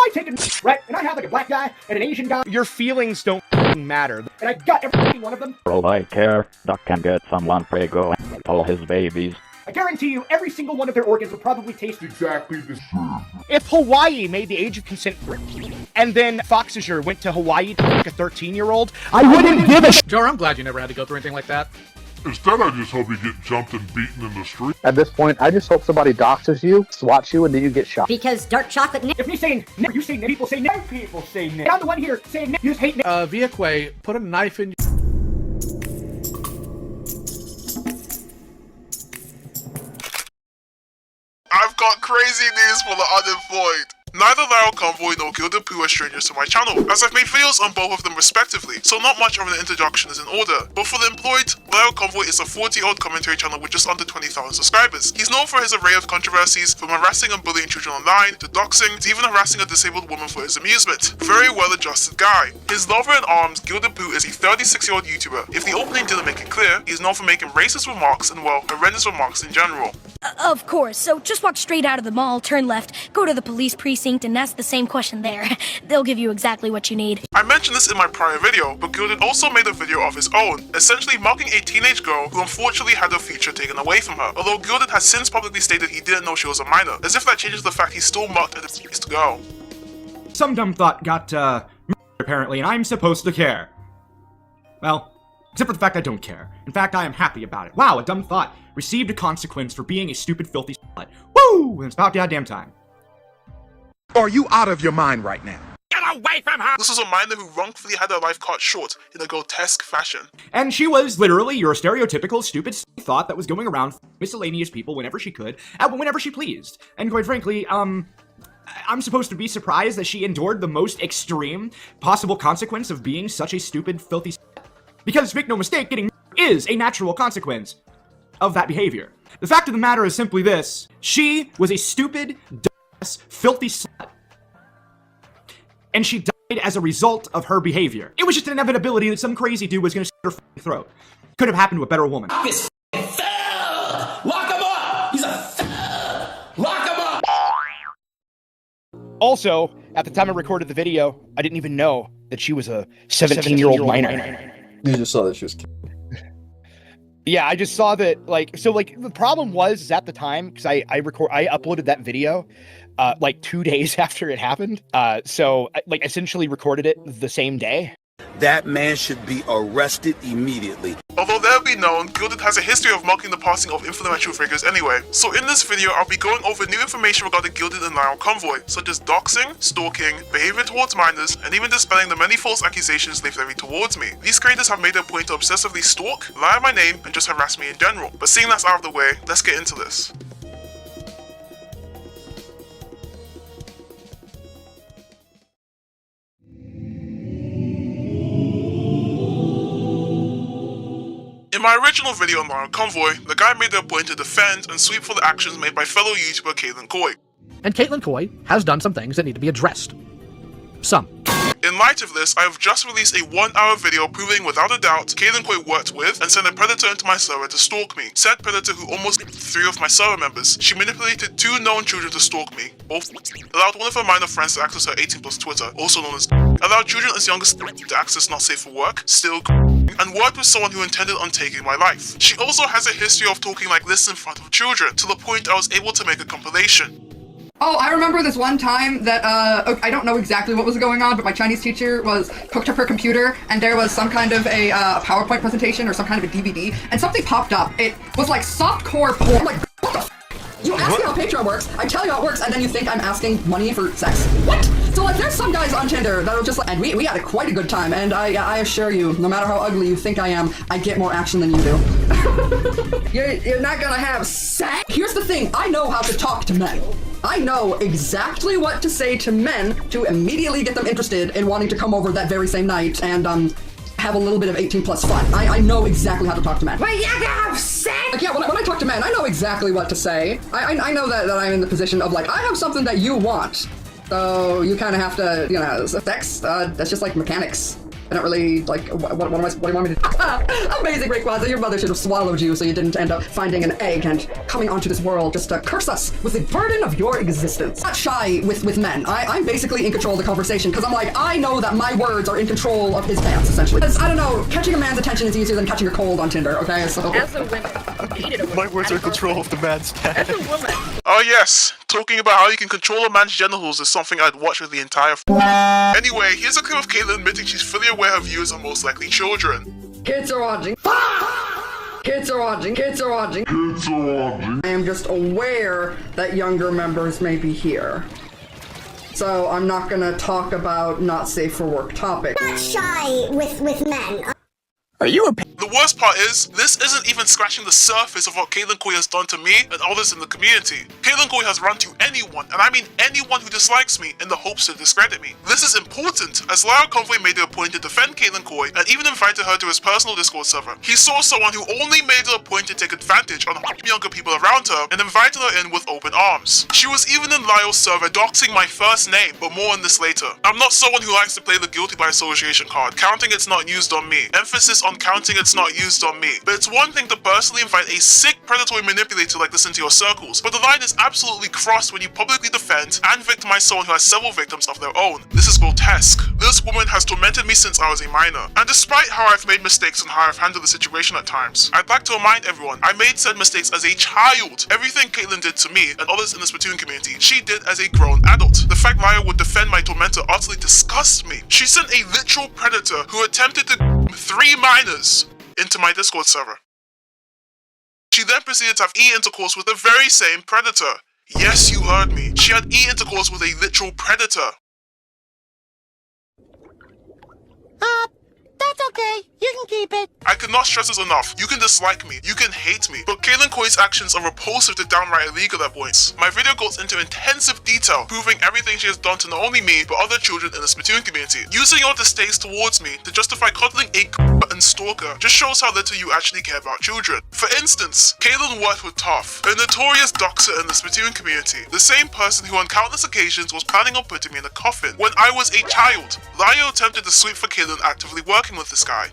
I take a right, and I have like a black guy and an Asian guy, your feelings don't matter. And I got every one of them. All I care, Duck can get someone prego and all his babies. I guarantee you, every single one of their organs would probably taste exactly the same. If Hawaii made the age of consent and then Foxager went to Hawaii to like a 13-year-old, I wouldn't give a Joe, I'm glad you never had to go through anything like that. Instead, I just hope you get jumped and beaten in the street. At this point, I just hope somebody doxes you, swats you, and then you get shot. Because dark chocolate. If you say nigger, you say nigger, people say nigger, people say nigger. I'm the one here saying nigger, you just hate nigger. Viaquay, put a knife in. I've got crazy news for the unemployed. Neither LioConvoy nor GildedPoo are strangers to my channel, as I've made videos on both of them respectively, so not much of an introduction is in order. But for the employed, LioConvoy is a 40-year-old commentary channel with just under 20,000 subscribers. He's known for his array of controversies, from harassing and bullying children online, to doxing, to even harassing a disabled woman for his amusement. Very well-adjusted guy. His lover in arms, GildedPoo, is a 36-year-old YouTuber. If the opening didn't make it clear, he's known for making racist remarks and, well, horrendous remarks in general. Of course, so just walk straight out of the mall, turn left, go to the police precinct, and ask the same question there. They'll give you exactly what you need. I mentioned this in my prior video, but Gilded also made a video of his own, essentially mocking a teenage girl who unfortunately had her future taken away from her, although Gilded has since publicly stated he didn't know she was a minor, as if that changes the fact he still mocked a deceased girl. Some dumb thought got, apparently, and I'm supposed to care. Well, except for the fact I don't care. In fact, I am happy about it. Wow, a dumb thought received a consequence for being a stupid, filthy slut. Woo! It's about goddamn time. Are you out of your mind right now? Get away from her! This was a minor who wrongfully had her life cut short in a grotesque fashion. And she was literally your stereotypical stupid thought that was going around miscellaneous people whenever she could, whenever she pleased. And quite frankly, I'm supposed to be surprised that she endured the most extreme possible consequence of being such a stupid, filthy because, make no mistake, getting is a natural consequence of that behavior. The fact of the matter is simply this. She was a stupid, dumbass, filthy slut. And she died as a result of her behavior. It was just an inevitability that some crazy dude was gonna slit her throat. Could have happened to a better woman. This fell! Lock him up! He's a fell! Lock him up! Also, at the time I recorded the video, I didn't even know that she was a 17-year-old minor. You just saw that she was. Yeah, I just saw that, the problem was at the time, because I uploaded that video, 2 days after it happened. So essentially recorded it the same day. That man should be arrested immediately. Although they'll be known, Gilded has a history of mocking the passing of influential figures anyway. So in this video, I'll be going over new information regarding Gilded and LioConvoy, such as doxing, stalking, behavior towards minors, and even dispelling the many false accusations they've levied towards me. These creators have made it a point to obsessively stalk, lie on my name, and just harass me in general. But seeing that's out of the way, let's get into this. In my original video on LioConvoy, the guy made it a point to defend and sweep for the actions made by fellow YouTuber GildedPoo. And GildedPoo has done some things that need to be addressed. Some. In light of this, I have just released a 1-hour video proving without a doubt GildedPoo worked with and sent a predator into my server to stalk me. Said predator who almost killed 3 of my server members. She manipulated 2 known children to stalk me, both allowed one of her minor friends to access her 18+ Twitter, also known as allowed children as young as to access not safe for work, still and worked with someone who intended on taking my life. She also has a history of talking like this in front of children, to the point I was able to make a compilation. Oh, I remember this one time that, I don't know exactly what was going on, but my Chinese teacher was hooked up her computer, and there was some kind of a PowerPoint presentation or some kind of a DVD, and something popped up. It was like softcore porn. I'm like, what the f***? You ask me how Patreon works, I tell you how it works, and then you think I'm asking money for sex? What? So like, there's some guys on Tinder that'll just like, and we had quite a good time, and I assure you, no matter how ugly you think I am, I get more action than you do. You're not gonna have sex? Here's the thing, I know how to talk to men. I know exactly what to say to men to immediately get them interested in wanting to come over that very same night and have a little bit of 18+ fun. I know exactly how to talk to men. Wait, you have sex? Like, yeah, when I talk to men, I know exactly what to say. I know that I'm in the position of like, I have something that you want. So you kind of have to, sex, that's just like mechanics. I don't really, like, what do you want me to do? Amazing Rayquaza, your mother should have swallowed you so you didn't end up finding an egg and coming onto this world just to curse us with the burden of your existence. Not shy with men. I'm basically in control of the conversation because I'm like, I know that my words are in control of his pants, essentially. Because, I don't know, catching a man's attention is easier than catching a cold on Tinder, okay? So... As a woman, my words are in control of the man's pants. As a woman. Oh yes, talking about how you can control a man's genitals is something I'd watch with the entire Anyway, here's a clip of Caitlyn admitting she's fully aware her viewers are most likely children. Kids are watching. Kids are watching. Kids are watching. Kids are watching. I am just aware that younger members may be here. So I'm not gonna talk about not safe for work topics. Not shy with men. Are you a The worst part is, this isn't even scratching the surface of what Caitlyn Coy has done to me and others in the community. Caitlyn Coy has run to anyone, and I mean anyone who dislikes me, in the hopes to discredit me. This is important, as LioConvoy made it a point to defend Caitlyn Coy and even invited her to his personal Discord server. He saw someone who only made it a point to take advantage on younger people around her and invited her in with open arms. She was even in Lio's server doxing my first name, but more on this later. I'm not someone who likes to play the guilty by association card, counting it's not used on me. Emphasis on counting it's not used on me. But it's one thing to personally invite a sick predatory manipulator like this into your circles, but the line is absolutely crossed when you publicly defend and victimize someone who has several victims of their own. This is grotesque. This woman has tormented me since I was a minor, and despite how I've made mistakes and how I've handled the situation at times, I'd like to remind everyone I made said mistakes as a child. Everything Caitlyn did to me and others in the Splatoon community, she did as a grown adult. The fact Lio would defend my tormentor utterly disgusts me. She sent a literal predator who attempted to 3 minors into my Discord server. She then proceeded to have e-intercourse with the very same predator. Yes, you heard me. She had e-intercourse with a literal predator. That's okay. You can keep it. I could not stress this enough. You can dislike me, you can hate me, but Caitlyn Coy's actions are repulsive to downright illegal at points. My video goes into intensive detail, proving everything she has done to not only me, but other children in the Splatoon community. Using your distaste towards me to justify cuddling a and stalker just shows how little you actually care about children. For instance, Caitlyn worked with Tough, a notorious doxer in the Splatoon community, the same person who on countless occasions was planning on putting me in a coffin. When I was a child, Lio attempted to sweep for Caitlyn actively working with this guy.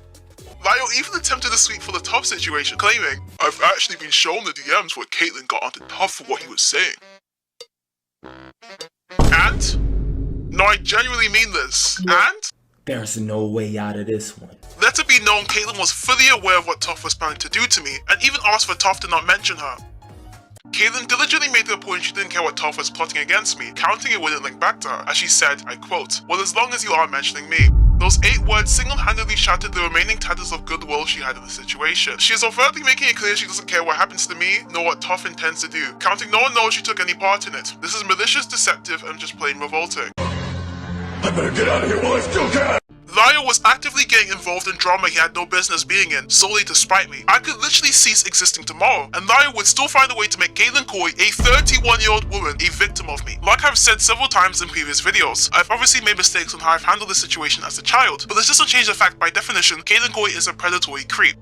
Lio even attempted to sweep for the Tough situation, claiming, I've actually been shown the DMs where Caitlyn got onto Tough for what he was saying. And? No, I genuinely mean this. And? There's no way out of this one. Let it be known Caitlyn was fully aware of what Tough was planning to do to me, and even asked for Tough to not mention her. Caitlyn diligently made the point she didn't care what Tough was plotting against me, counting it wouldn't link back to her, as she said, I quote, well, as long as you are mentioning me. Those 8 words single-handedly shattered the remaining tatters of goodwill she had in the situation. She is overtly making it clear she doesn't care what happens to me, nor what Tough intends to do, counting no one knows she took any part in it. This is malicious, deceptive, and just plain revolting. I better get out of here while I still can! Lio was actively getting involved in drama he had no business being in, solely to spite me. I could literally cease existing tomorrow, and Lio would still find a way to make Caitlyn Coy, a 31-year-old woman, a victim of me. Like I've said several times in previous videos, I've obviously made mistakes on how I've handled this situation as a child, but this doesn't change the fact by definition, Caitlyn Coy is a predatory creep.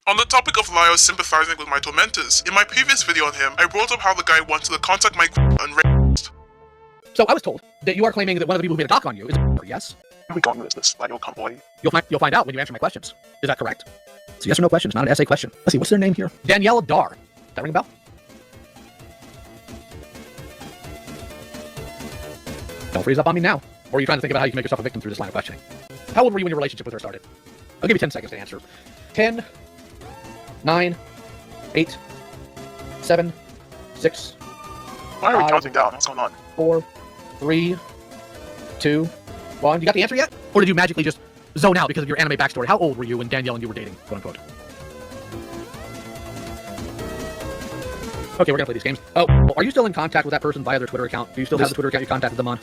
On the topic of Lio sympathizing with my tormentors, in my previous video on him, I brought up how the guy wanted to contact my and raped. So I was told that you are claiming that one of the people who made a doc on you is a yes? Where we going with this, LioConvoy? You'll find out when you answer my questions. Is that correct? It's a yes or no question, it's not an essay question. Let's see, what's their name here? Danielle Dar. Does that ring a bell? Don't freeze up on me now. Or are you trying to think about how you can make yourself a victim through this line of questioning? How old were you when your relationship with her started? I'll give you 10 seconds to answer. 10, 9, 8, 7, 6. Why are we counting down? What's going on? 4, 3, 2, 1. You got the answer yet? Or did you magically just zone out because of your anime backstory? How old were you when Danielle and you were dating, quote unquote? Okay, we're gonna play these games. Oh, are you still in contact with that person via their Twitter account? Do you still have the Twitter account you contacted them on?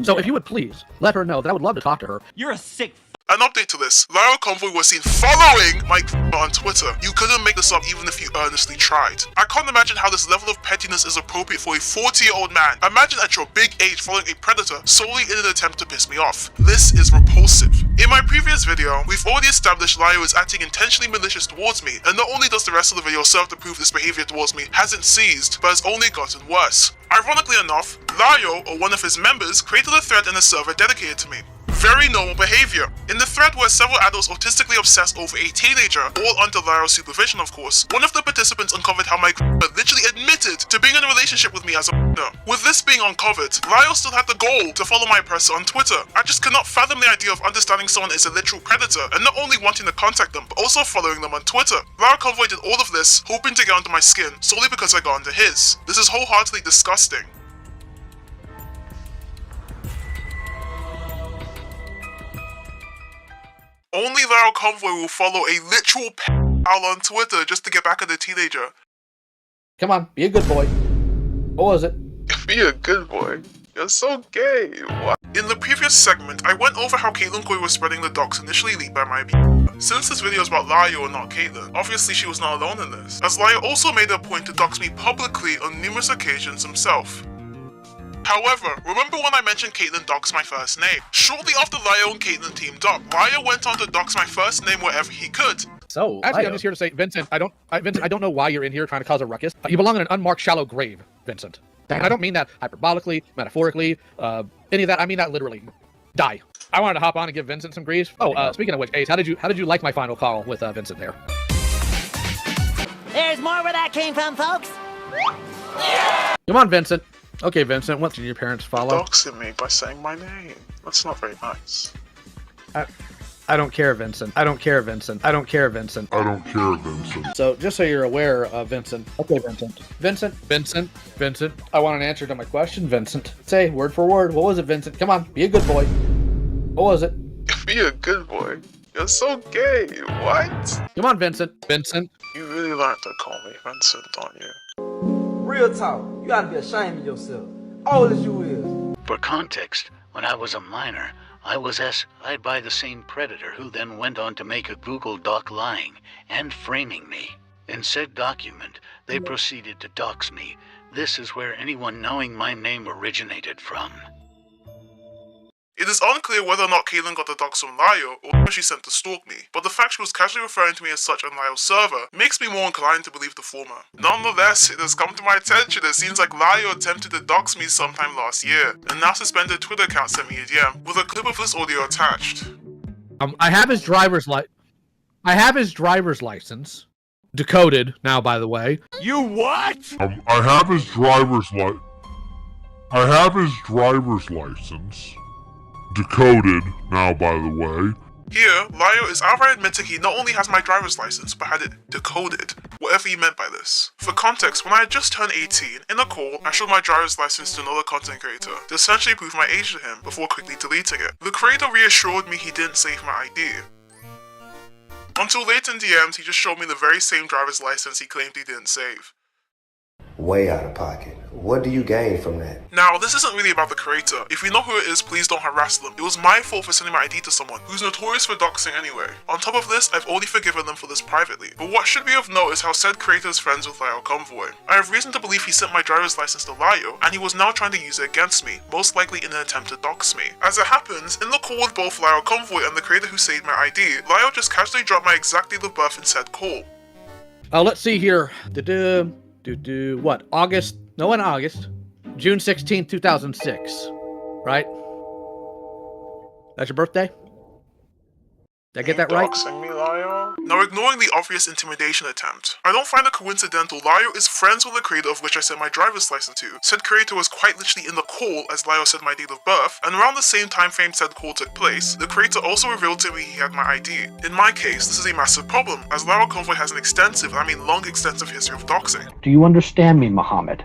So if you would please let her know that I would love to talk to her. You're a sick. An update to this, LioConvoy was seen following my on Twitter. You couldn't make this up even if you earnestly tried. I can't imagine how this level of pettiness is appropriate for a 40-year-old man. Imagine at your big age following a predator solely in an attempt to piss me off. This is repulsive. In my previous video, we've already established Lio is acting intentionally malicious towards me, and not only does the rest of the video serve to prove this behavior towards me hasn't ceased, but has only gotten worse. Ironically enough, Lio, or one of his members, created a thread in a server dedicated to me. Very normal behavior. In the thread were several adults autistically obsessed over a teenager, all under Lio's supervision of course. One of the participants uncovered how my literally admitted to being in a relationship with me as a partner. With this being uncovered, Lio still had the goal to follow my oppressor on Twitter. I just cannot fathom the idea of understanding someone is a literal predator and not only wanting to contact them, but also following them on Twitter. LioConvoy did all of this, hoping to get under my skin, solely because I got under his. This is wholeheartedly disgusting. Only LioConvoy will follow a literal pal on Twitter just to get back at the teenager. Come on, be a good boy. What was it? Be a good boy. You're so gay. What? In the previous segment, I went over how Caitlin Coy was spreading the docs initially leaked by my Since this video is about Lio and not Caitlin, obviously she was not alone in this, as Lio also made a point to dox me publicly on numerous occasions himself. However, remember when I mentioned Caitlin doxed my first name? Shortly after Lio and Caitlin teamed up, Lio went on to dox my first name wherever he could. So, Actually, I'm just here to say, Vincent, I don't know why you're in here trying to cause a ruckus. You belong in an unmarked shallow grave, Vincent. And I don't mean that hyperbolically, metaphorically, any of that. I mean that literally. Die. I wanted to hop on and give Vincent some grief. Oh, speaking of which, Ace, how did you like my final call with Vincent there? There's more where that came from, folks. Come on, Vincent. Okay, Vincent, what did your parents follow? Doxing me by saying my name. That's not very nice. I don't care, Vincent. I don't care, Vincent. I don't care, Vincent. I don't care, Vincent. So, just so you're aware, Vincent. Okay, Vincent. Vincent. I want an answer to my question, Vincent. Say, word for word. What was it, Vincent? Come on, be a good boy. What was it? Be a good boy. You're so gay. What? Come on, Vincent. You really like to call me Vincent, don't you? Real talk, you gotta be ashamed of yourself. Old as you is. For context, when I was a minor, I was assigned by the same predator who then went on to make a Google Doc lying and framing me. In said document, they proceeded to dox me. This is where anyone knowing my name originated from. It is unclear whether or not Caitlin got the docs from Lio or who she sent to stalk me, but the fact she was casually referring to me as such on Lio's server makes me more inclined to believe the former. Nonetheless, it has come to my attention that it seems like Lio attempted to dox me sometime last year, and now suspended Twitter account sent me a DM with a clip of this audio attached. I have his driver's license. Decoded now, by the way. You what? I have his driver's license. Decoded now, by the way. Here, Lio is outright admitting he not only has my driver's license, but had it decoded, whatever he meant by this. For context, when I had just turned 18, in a call, I showed my driver's license to another content creator to essentially prove my age to him before quickly deleting it. The creator reassured me he didn't save my ID. Until late in DMs, he just showed me the very same driver's license he claimed he didn't save. Way out of pocket. What do you gain from that? Now, this isn't really about the creator. If you know who it is, please don't harass them. It was my fault for sending my ID to someone who's notorious for doxing anyway. On top of this, I've already forgiven them for this privately. But what should be of note is how said creator is friends with LioConvoy. I have reason to believe he sent my driver's license to Lio, and he was now trying to use it against me, most likely in an attempt to dox me. As it happens, in the call with both LioConvoy and the creator who saved my ID, Lio just casually dropped my exact date of birth in said call. Let's see here. What? August? No, in August. June 16th, 2006. Right? That's your birthday? Did I get that right? Doxing me, Lio? Now, ignoring the obvious intimidation attempt, I don't find it coincidental Lio is friends with the creator of which I sent my driver's license to. Said creator was quite literally in the call as Lio said my date of birth, and around the same time frame said call took place, the creator also revealed to me he had my ID. In my case, this is a massive problem, as LioConvoy has an extensive, and I mean long extensive history of doxing. Do you understand me, Muhammad?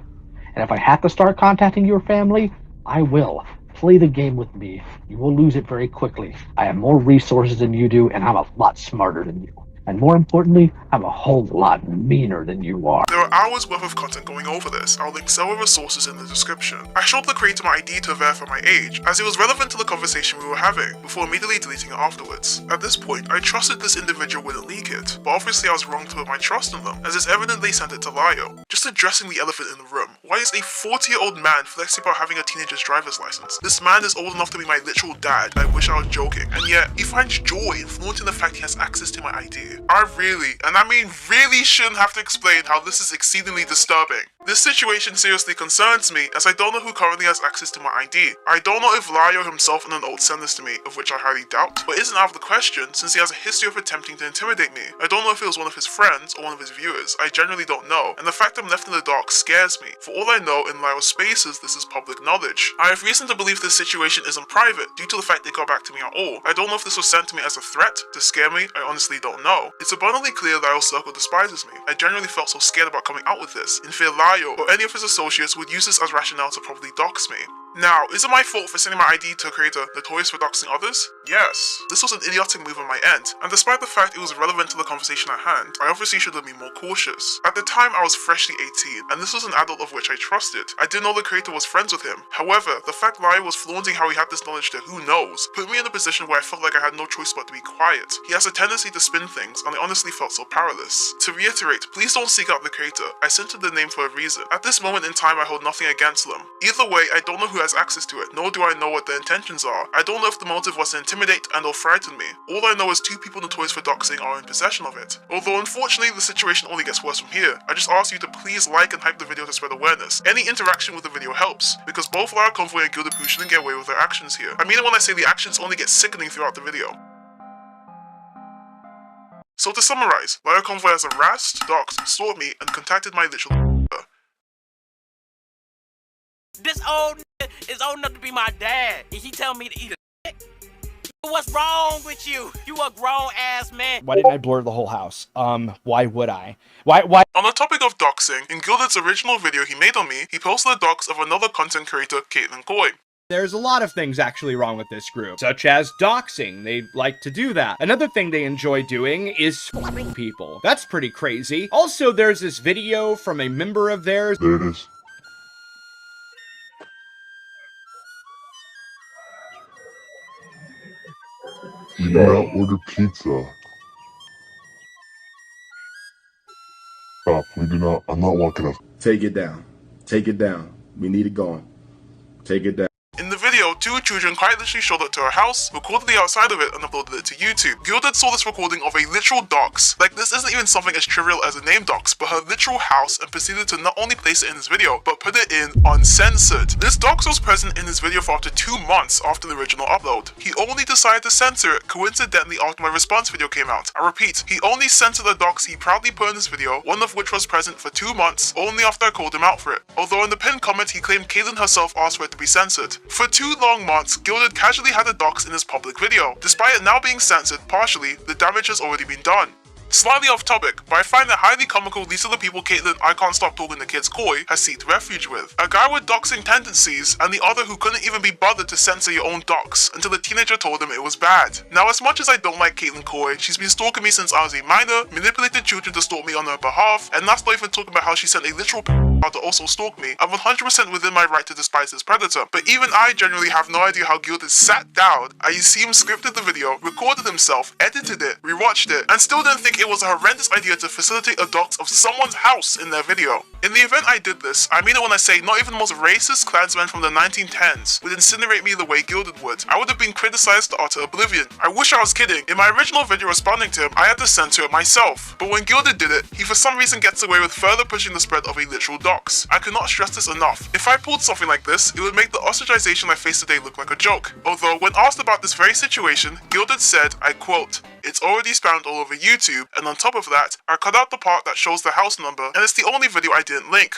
And if I have to start contacting your family, I will. Play the game with me. You will lose it very quickly. I have more resources than you do, and I'm a lot smarter than you. And more importantly, I'm a whole lot meaner than you are. There are hours worth of content going over this. I'll link several resources in the description. I showed the creator my ID to verify my age, as it was relevant to the conversation we were having, before immediately deleting it afterwards. At this point, I trusted this individual wouldn't leak it, but obviously I was wrong to put my trust in them, as it's evident they sent it to Lio. Just addressing the elephant in the room, why is a 40-year-old man flexing about having a teenager's driver's license? This man is old enough to be my literal dad. I wish I was joking, and yet he finds joy in flaunting the fact he has access to my ID. I really, and I mean really, shouldn't have to explain how this is exceedingly disturbing. This situation seriously concerns me, as I don't know who currently has access to my ID. I don't know if Lio himself and an old sent this to me, of which I highly doubt, but isn't out of the question since he has a history of attempting to intimidate me. I don't know if it was one of his friends or one of his viewers. I genuinely don't know, and the fact I'm left in the dark scares me. For all I know, in Lio's spaces, this is public knowledge. I have reason to believe this situation isn't private, due to the fact they got back to me at all. I don't know if this was sent to me as a threat, to scare me, I honestly don't know. It's abundantly clear Lio's circle despises me. I genuinely felt so scared about coming out with this, in fear Lio or any of his associates would use this as rationale to probably dox me. Now, is it my fault for sending my ID to a creator notorious for doxing others? Yes. This was an idiotic move on my end, and despite the fact it was relevant to the conversation at hand, I obviously should have been more cautious. At the time, I was freshly 18, and this was an adult of which I trusted. I didn't know the creator was friends with him. However, the fact Lio was flaunting how he had this knowledge to who knows, put me in a position where I felt like I had no choice but to be quiet. He has a tendency to spin things, and I honestly felt so powerless. To reiterate, please don't seek out the creator. I censored the name for a reason. At this moment in time, I hold nothing against them. Either way, I don't know who has access to it, nor do I know what their intentions are. I don't know if the motive was to intimidate and or frighten me. All I know is 2 people notorious for doxing are in possession of it. Although unfortunately the situation only gets worse from here, I just ask you to please like and hype the video to spread awareness. Any interaction with the video helps, because both LioConvoy and GildedPoo shouldn't get away with their actions here. I mean it when I say the actions only get sickening throughout the video. So to summarize, LioConvoy has harassed, doxed, stalked me, and contacted my literal This old nigga is old enough to be my dad, and he tell me to eat a dick? What's wrong with you? You a grown ass man. Why didn't I blur the whole house? Why would I? Why? On the topic of doxing, in Gilded's original video he made on me, he posted a dox of another content creator, Koi. There's a lot of things actually wrong with this group, such as doxing. They like to do that. Another thing they enjoy doing is f***ing people. That's pretty crazy. Also, there's this video from a member of theirs. There it is. You gotta order pizza. Stop, we do not, I'm not walking up. Take it down. Take it down. We need it gone. Take it down. In the video, 2 children quite literally showed up to her house, recorded the outside of it, and uploaded it to YouTube. Gilded saw this recording of a literal dox. Like, this isn't even something as trivial as a name dox, but her literal house, and proceeded to not only place it in his video, but put it in uncensored. This dox was present in his video for up to 2 months after the original upload. He only decided to censor it coincidentally after my response video came out. I repeat, he only censored the dox he proudly put in his video, one of which was present for 2 months, only after I called him out for it. Although in the pinned comment, he claimed Caitlyn herself asked for it to be censored. For 2 long months, Gilded casually had a dox in his public video. Despite it now being censored partially, the damage has already been done. Slightly off topic, but I find it highly comical these are the people Caitlyn, I can't stop talking to kids Koi, has sought refuge with. A guy with doxing tendencies, and the other who couldn't even be bothered to censor your own dox, until the teenager told him it was bad. Now, as much as I don't like Caitlyn Koi, she's been stalking me since I was a minor, manipulated children to stalk me on her behalf, and that's not even talking about how she sent a literal to also stalk me. I'm 100% within my right to despise this predator, but even I genuinely have no idea how Gilded sat down, I see him scripted the video, recorded himself, edited it, rewatched it, and still didn't think it was a horrendous idea to facilitate a dox of someone's house in their video. In the event I did this, I mean it when I say not even the most racist Klansmen from the 1910s would incinerate me the way Gilded would. I would have been criticized to utter oblivion. I wish I was kidding. In my original video responding to him, I had to censor it myself. But when Gilded did it, he for some reason gets away with further pushing the spread of a literal dox. I could not stress this enough. If I pulled something like this, it would make the ostracization I face today look like a joke. Although, when asked about this very situation, Gilded said, I quote, "It's already spammed all over YouTube, and on top of that, I cut out the part that shows the house number, and it's the only video I didn't link."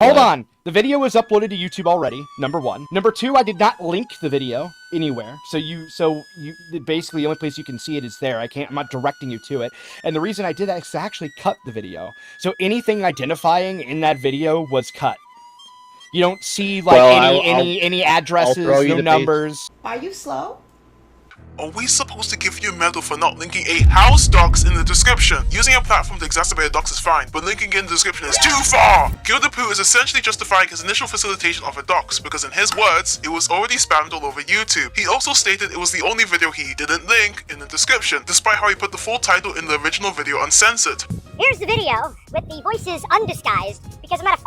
Hold on. The video was uploaded to YouTube already, number 1. Number 2, I did not link the video anywhere. So basically the only place you can see it is there. I'm not directing you to it. And the reason I did that is to actually cut the video. So anything identifying in that video was cut. You don't see like any addresses, no numbers. Are you slow? Are we supposed to give you a medal for not linking a house dox in the description? Using a platform to exacerbate a dox is fine, but linking it in the description is too far! GildedPoo is essentially justifying his initial facilitation of a dox, because in his words, it was already spammed all over YouTube. He also stated it was the only video he didn't link in the description, despite how he put the full title in the original video uncensored. Here's the video with the voices undisguised, because I'm not a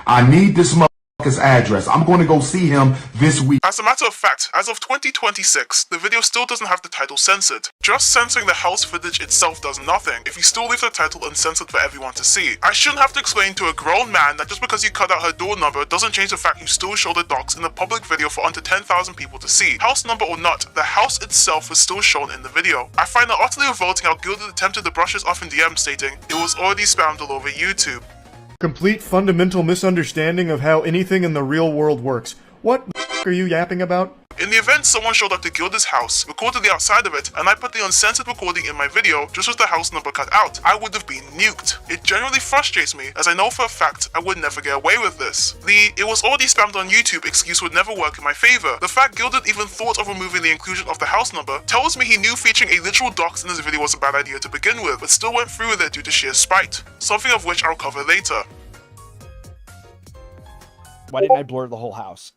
I need this motherfucker's address. I'm going to go see him this week. As a matter of fact, as of 2026, the video still doesn't have the title censored. Just censoring the house footage itself does nothing if you still leave the title uncensored for everyone to see. I shouldn't have to explain to a grown man that just because you cut out her door number doesn't change the fact you still show the dox in a public video for under 10,000 people to see. House number or not, the house itself was still shown in the video. I find it utterly revolting how Gilded attempted to brush us off in DM stating it was already spammed all over YouTube. Complete fundamental misunderstanding of how anything in the real world works. What the f*** are you yapping about? In the event, someone showed up to Gilded's house, recorded the outside of it, and I put the uncensored recording in my video just with the house number cut out. I would have been nuked. It genuinely frustrates me, as I know for a fact I would never get away with this. The "it was already spammed on YouTube" excuse would never work in my favor. The fact Gilded even thought of removing the inclusion of the house number tells me he knew featuring a literal dox in his video was a bad idea to begin with, but still went through with it due to sheer spite. Something of which I'll cover later. Why didn't I blur the whole house?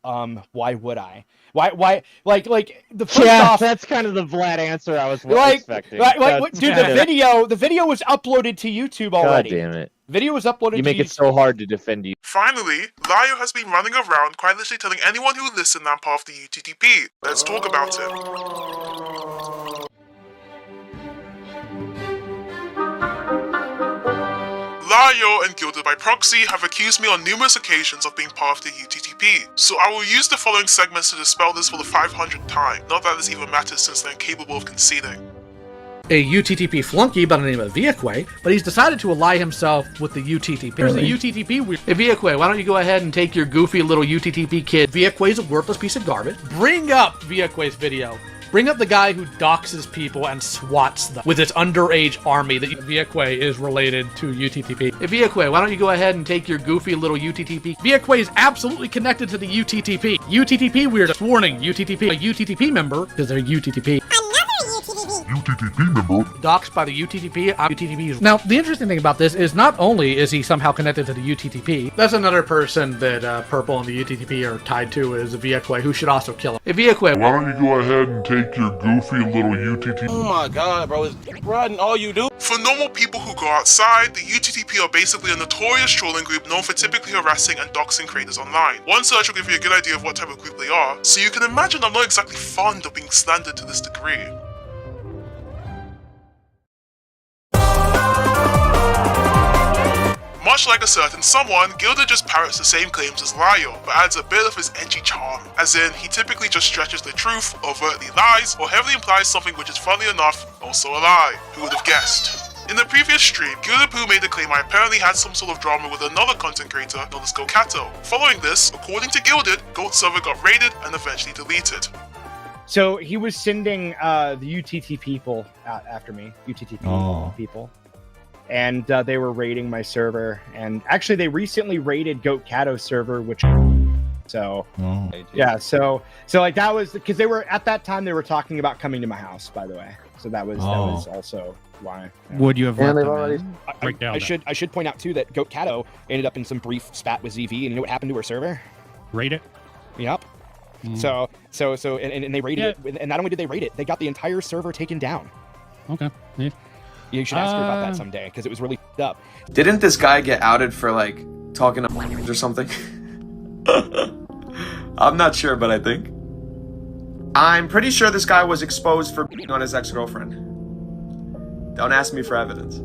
Why would I? Why, like, the first off, that's kind of the Vlad answer I was expecting. Dude, the video was uploaded to YouTube already. God damn it. Video was uploaded to YouTube. You make it so hard to defend you. Finally, Lio has been running around quite literally telling anyone who will listen I'm part of the UTTP. Let's talk about it. Lio and Gilded by proxy have accused me on numerous occasions of being part of the UTTP, so I will use the following segments to dispel this for the 500th time, not that this even matters since they're incapable of conceding. A UTTP flunky by the name of EVERYONE, but he's decided to ally himself with the UTTP. Here's the UTTP. Hey, EVERYONE, why don't you go ahead and take your goofy little UTTP kid? EVERYONE's a worthless piece of garbage. Bring up EVERYONE's video. Bring up the guy who doxes people and swats them with his underage army that EVERYONE is related to UTTP. Hey, EVERYONE, why don't you go ahead and take your goofy little UTTP? EVERYONE is absolutely connected to the UTTP. UTTP weird. Warning, UTTP, a UTTP member, because they're UTTP. UTTP member. Doxed by the UTTP, UTTP. Now, the interesting thing about this is not only is he somehow connected to the UTTP, that's another person that Purple and the UTTP are tied to is EVERYONE, who should also kill him. EVERYONE, why don't you go ahead and take your goofy little UTTP? Oh my god, bro, it's riding all you do. For normal people who go outside, the UTTP are basically a notorious trolling group known for typically harassing and doxing creators online. One search will give you a good idea of what type of group they are, so you can imagine I'm not exactly fond of being slandered to this degree. Much like a certain someone, Gilded just parrots the same claims as Lio, but adds a bit of his edgy charm, as in he typically just stretches the truth, overtly lies, or heavily implies something which is funnily enough, also a lie. Who would have guessed? In the previous stream, GildedPoo made the claim I apparently had some sort of drama with another content creator known as Gokato. Following this, according to Gilded, Goat's server got raided and eventually deleted. So he was sending the UTT people out after me, UTTP people. And they were raiding my server, and actually they recently raided Goat-Cato's server, which so like that was because they were at that time they were talking about coming to my house, by the way, so that was also why. Would you have break down? I should point out too that Goat-Cato ended up in some brief spat with ZV, and you know what happened to her server? Raid it. Yep. So they raided it, and not only did they raid it, they got the entire server taken down. Okay. Yeah. You should ask her about that someday, because it was really f***ed up. Didn't this guy get outed for, like, talking to or something? I'm not sure, but I think. I'm pretty sure this guy was exposed for beating on his ex-girlfriend. Don't ask me for evidence.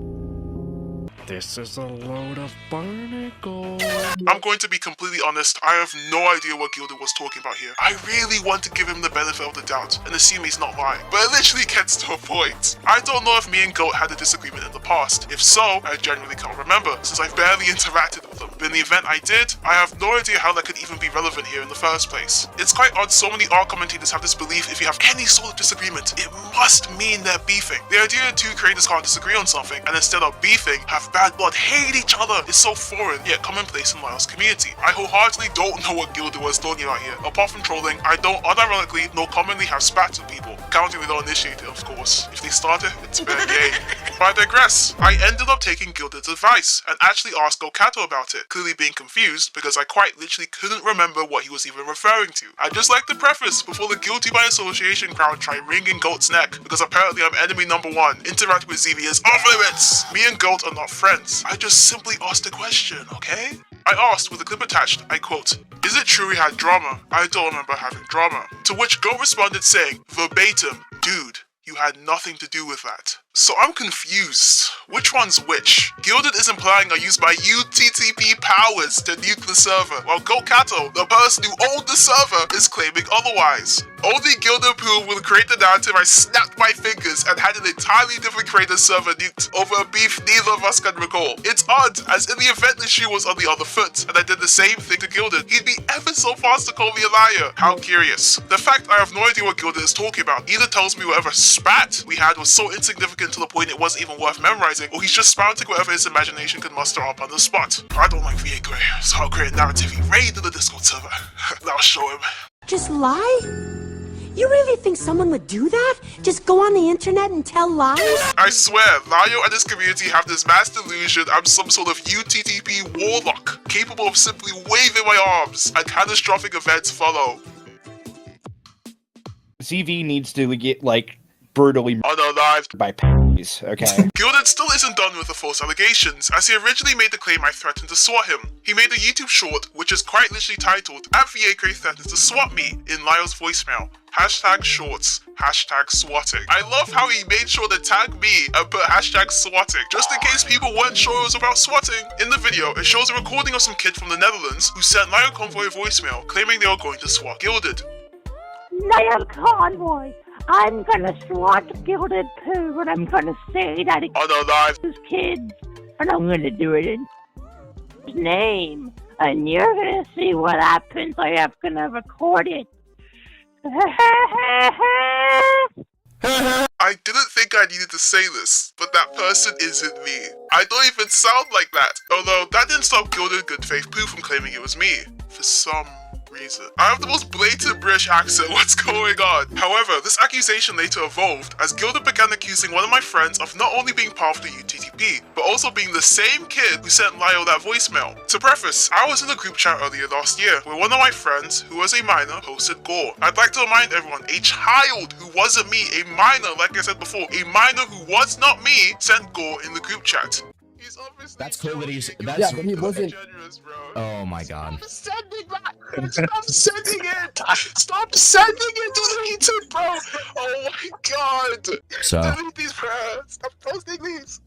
This is a load of barnacles. I'm going to be completely honest, I have no idea what Gilded was talking about here. I really want to give him the benefit of the doubt and assume he's not lying, but it literally gets to a point. I don't know if me and Goat had a disagreement in the past. If so, I genuinely can't remember, since I've barely interacted with him. but in the event I did, I have no idea how that could even be relevant here in the first place. It's quite odd so many art commentators have this belief if you have any sort of disagreement, it must mean they're beefing. The idea that two creators can't disagree on something and instead of beefing, have bad blood, hate each other is so foreign, yet commonplace in Lyle's community. I wholeheartedly don't know what Gilded was talking about here. Apart from trolling, I don't unironically nor commonly have spats with people, counting they don't initiate it, of course. If they start it, it's fair game. But I digress. I ended up taking Gilded's advice and actually asked Okato about it, clearly being confused because I quite literally couldn't remember what he was even referring to. I'd just like to preface before the guilty by association crowd try wringing Goat's neck, because apparently I'm enemy number one. Interacting with ZV is off limits. Me and Goat are not friends. I just simply asked a question, okay? I asked, with a clip attached, I quote, "Is it true we had drama? I don't remember having drama." To which Goat responded saying, verbatim, "Dude, you had nothing to do with that." So I'm confused. Which one's which? Gilded is implying I used my UTTP powers to nuke the server, while Gokato, the person who owned the server, is claiming otherwise. Only GildedPoo will create the narrative I snapped my fingers and had an entirely different creator server nuked over a beef neither of us can recall. It's odd, as in the event the shoe was on the other foot, and I did the same thing to Gilded, he'd be ever so fast to call me a liar. How curious. The fact I have no idea what Gilded is talking about either tells me whatever spat we had was so insignificant to the point it wasn't even worth memorizing, or he's just spouting whatever his imagination could muster up on the spot. I don't like VA Gray, so I'll create a narrative he raided the Discord server. I'll show him. Just lie? You really think someone would do that? Just go on the internet and tell lies? I swear, Lio and his community have this mass delusion I'm some sort of UTTP warlock, capable of simply waving my arms, and catastrophic events follow. ZV needs to get, like, brutally unalived by p***s, okay? Gilded still isn't done with the false allegations, as he originally made the claim I threatened to swat him. He made a YouTube short, which is quite literally titled, "@VAK threatens to swat me," in Lyle's voicemail. #shorts, #swatting. I love how he made sure to tag me and put #swatting, just in case people weren't sure it was about swatting. In the video, it shows a recording of some kid from the Netherlands who sent LioConvoy a voicemail claiming they were going to swat Gilded. LioConvoy, I'm gonna swat GildedPoo and I'm gonna say that it's kids, and I'm gonna do it in his name, and you're gonna see what happens. I am gonna record it. I didn't think I needed to say this, but that person isn't me. I don't even sound like that, although that didn't stop Gilded Good Faith Poo from claiming it was me, for some reason. I have the most blatant British accent, what's going on? However, this accusation later evolved as Gilded began accusing one of my friends of not only being part of the UTTP, but also being the same kid who sent Lio that voicemail. To preface, I was in a group chat earlier last year where one of my friends, who was a minor, posted gore. I'd like to remind everyone, a child who wasn't me, a minor, like I said before, a minor who was not me, sent gore in the group chat. That's cool that he's. That's yeah, but he wasn't. Oh my god. Stop sending that! Stop sending it! Stop sending it! Delete it, bro! Oh my god! So. Delete these, bro! Stop posting these!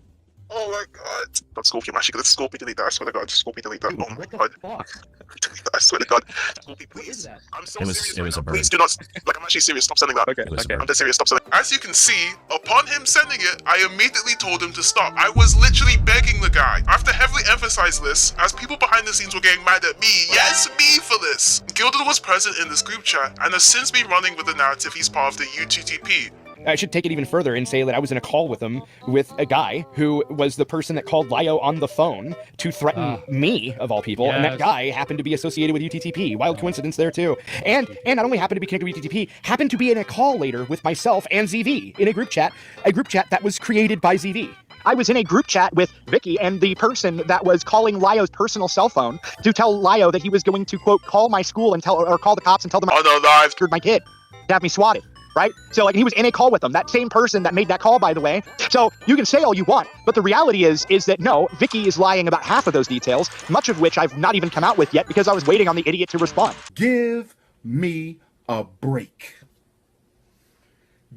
Oh my god. Not Scorpio, I'm actually gonna Scorpio delete that, I swear to god. Scorpio delete that. Oh my god. Delete that, I swear to god. Scorpio, please. I'm so serious. It was a bird. Please do not. Like, I'm actually serious. Stop sending that. Okay. I'm dead serious. Stop sending. As you can see, upon him sending it, I immediately told him to stop. I was literally begging the guy. I have to heavily emphasize this, as people behind the scenes were getting mad at me. Yes, me for this. Gilded was present in this group chat and has since been running with the narrative he's part of the UTTP. I should take it even further and say that I was in a call with him with a guy who was the person that called Lio on the phone to threaten me, of all people, and that guy happened to be associated with UTTP. Wild coincidence there, too. And not only happened to be connected with UTTP, happened to be in a call later with myself and ZV in a group chat that was created by ZV. I was in a group chat with Vicky and the person that was calling Lio's personal cell phone to tell Lio that he was going to, quote, call my school and call the cops and tell them I screwed my kid to have me swatted. Right? So, like, he was in a call with them, that same person that made that call, by the way. So, you can say all you want, but the reality is that no, Vicky is lying about half of those details, much of which I've not even come out with yet because I was waiting on the idiot to respond. Give me a break.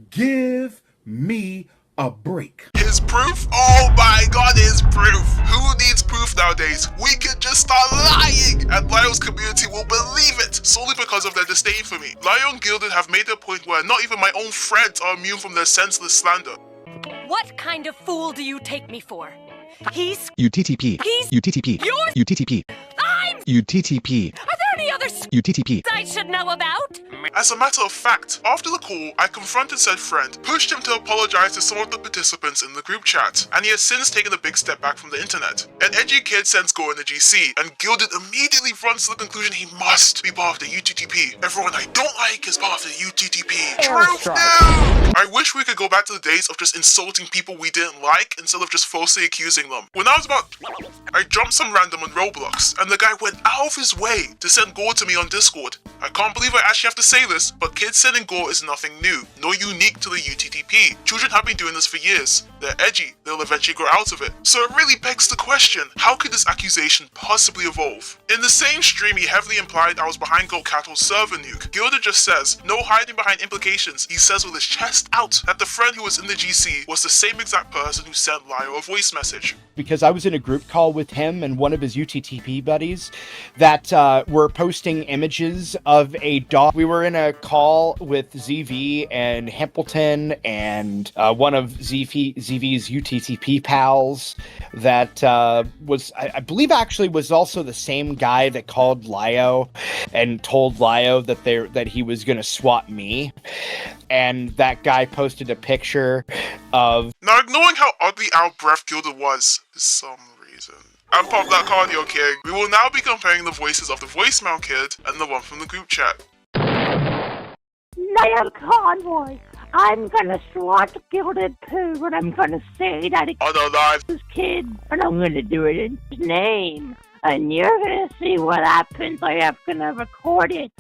Give me a break. His proof? Oh my god, his proof! Who needs proof nowadays? We can just start lying! And Lio's community will believe it, solely because of their disdain for me. Lio and Gilded have made a point where not even my own friends are immune from their senseless slander. What kind of fool do you take me for? He's UTTP. He's UTTP. You're UTTP. UTTP. Are there any other UTTP. I should know about? As a matter of fact, after the call, I confronted said friend, pushed him to apologize to some of the participants in the group chat, and he has since taken a big step back from the internet. An edgy kid sends Go in the GC, and Gilded immediately runs to the conclusion he must be part of the UTTP. Everyone I don't like is part of the UTTP. Truth now! I wish we could go back to the days of just insulting people we didn't like instead of just falsely accusing them. When I was about, I jumped some random on Roblox, and the guy went out of his way to send gore to me on Discord. I can't believe I actually have to say this, but kids sending gore is nothing new, nor unique to the UTTP. Children have been doing this for years. They're edgy, they'll eventually grow out of it. So it really begs the question, how could this accusation possibly evolve? In the same stream, he heavily implied I was behind GoCattle's server nuke. Gilded just says, no hiding behind implications. He says with his chest out that the friend who was in the GC was the same exact person who sent Lio a voice message. Because I was in a group call with him and one of his UTTP buddies that were posting images of a dog. We were in a call with ZV and Hempleton and one of ZV's UTTP pals that was, I believe actually was also the same guy that called Lio and told Lio that he was going to swap me. And that guy posted a picture of... Now, ignoring how oddly out of breath Gilded was, for some reason. I'm Pop That Cardio King. We will now be comparing the voices of the voicemail kid and the one from the group chat. LioConvoy, I'm gonna swat GildedPoo and I'm gonna say that it's kid, and I'm gonna do it in his name. And you're gonna see what happens. I am gonna record it.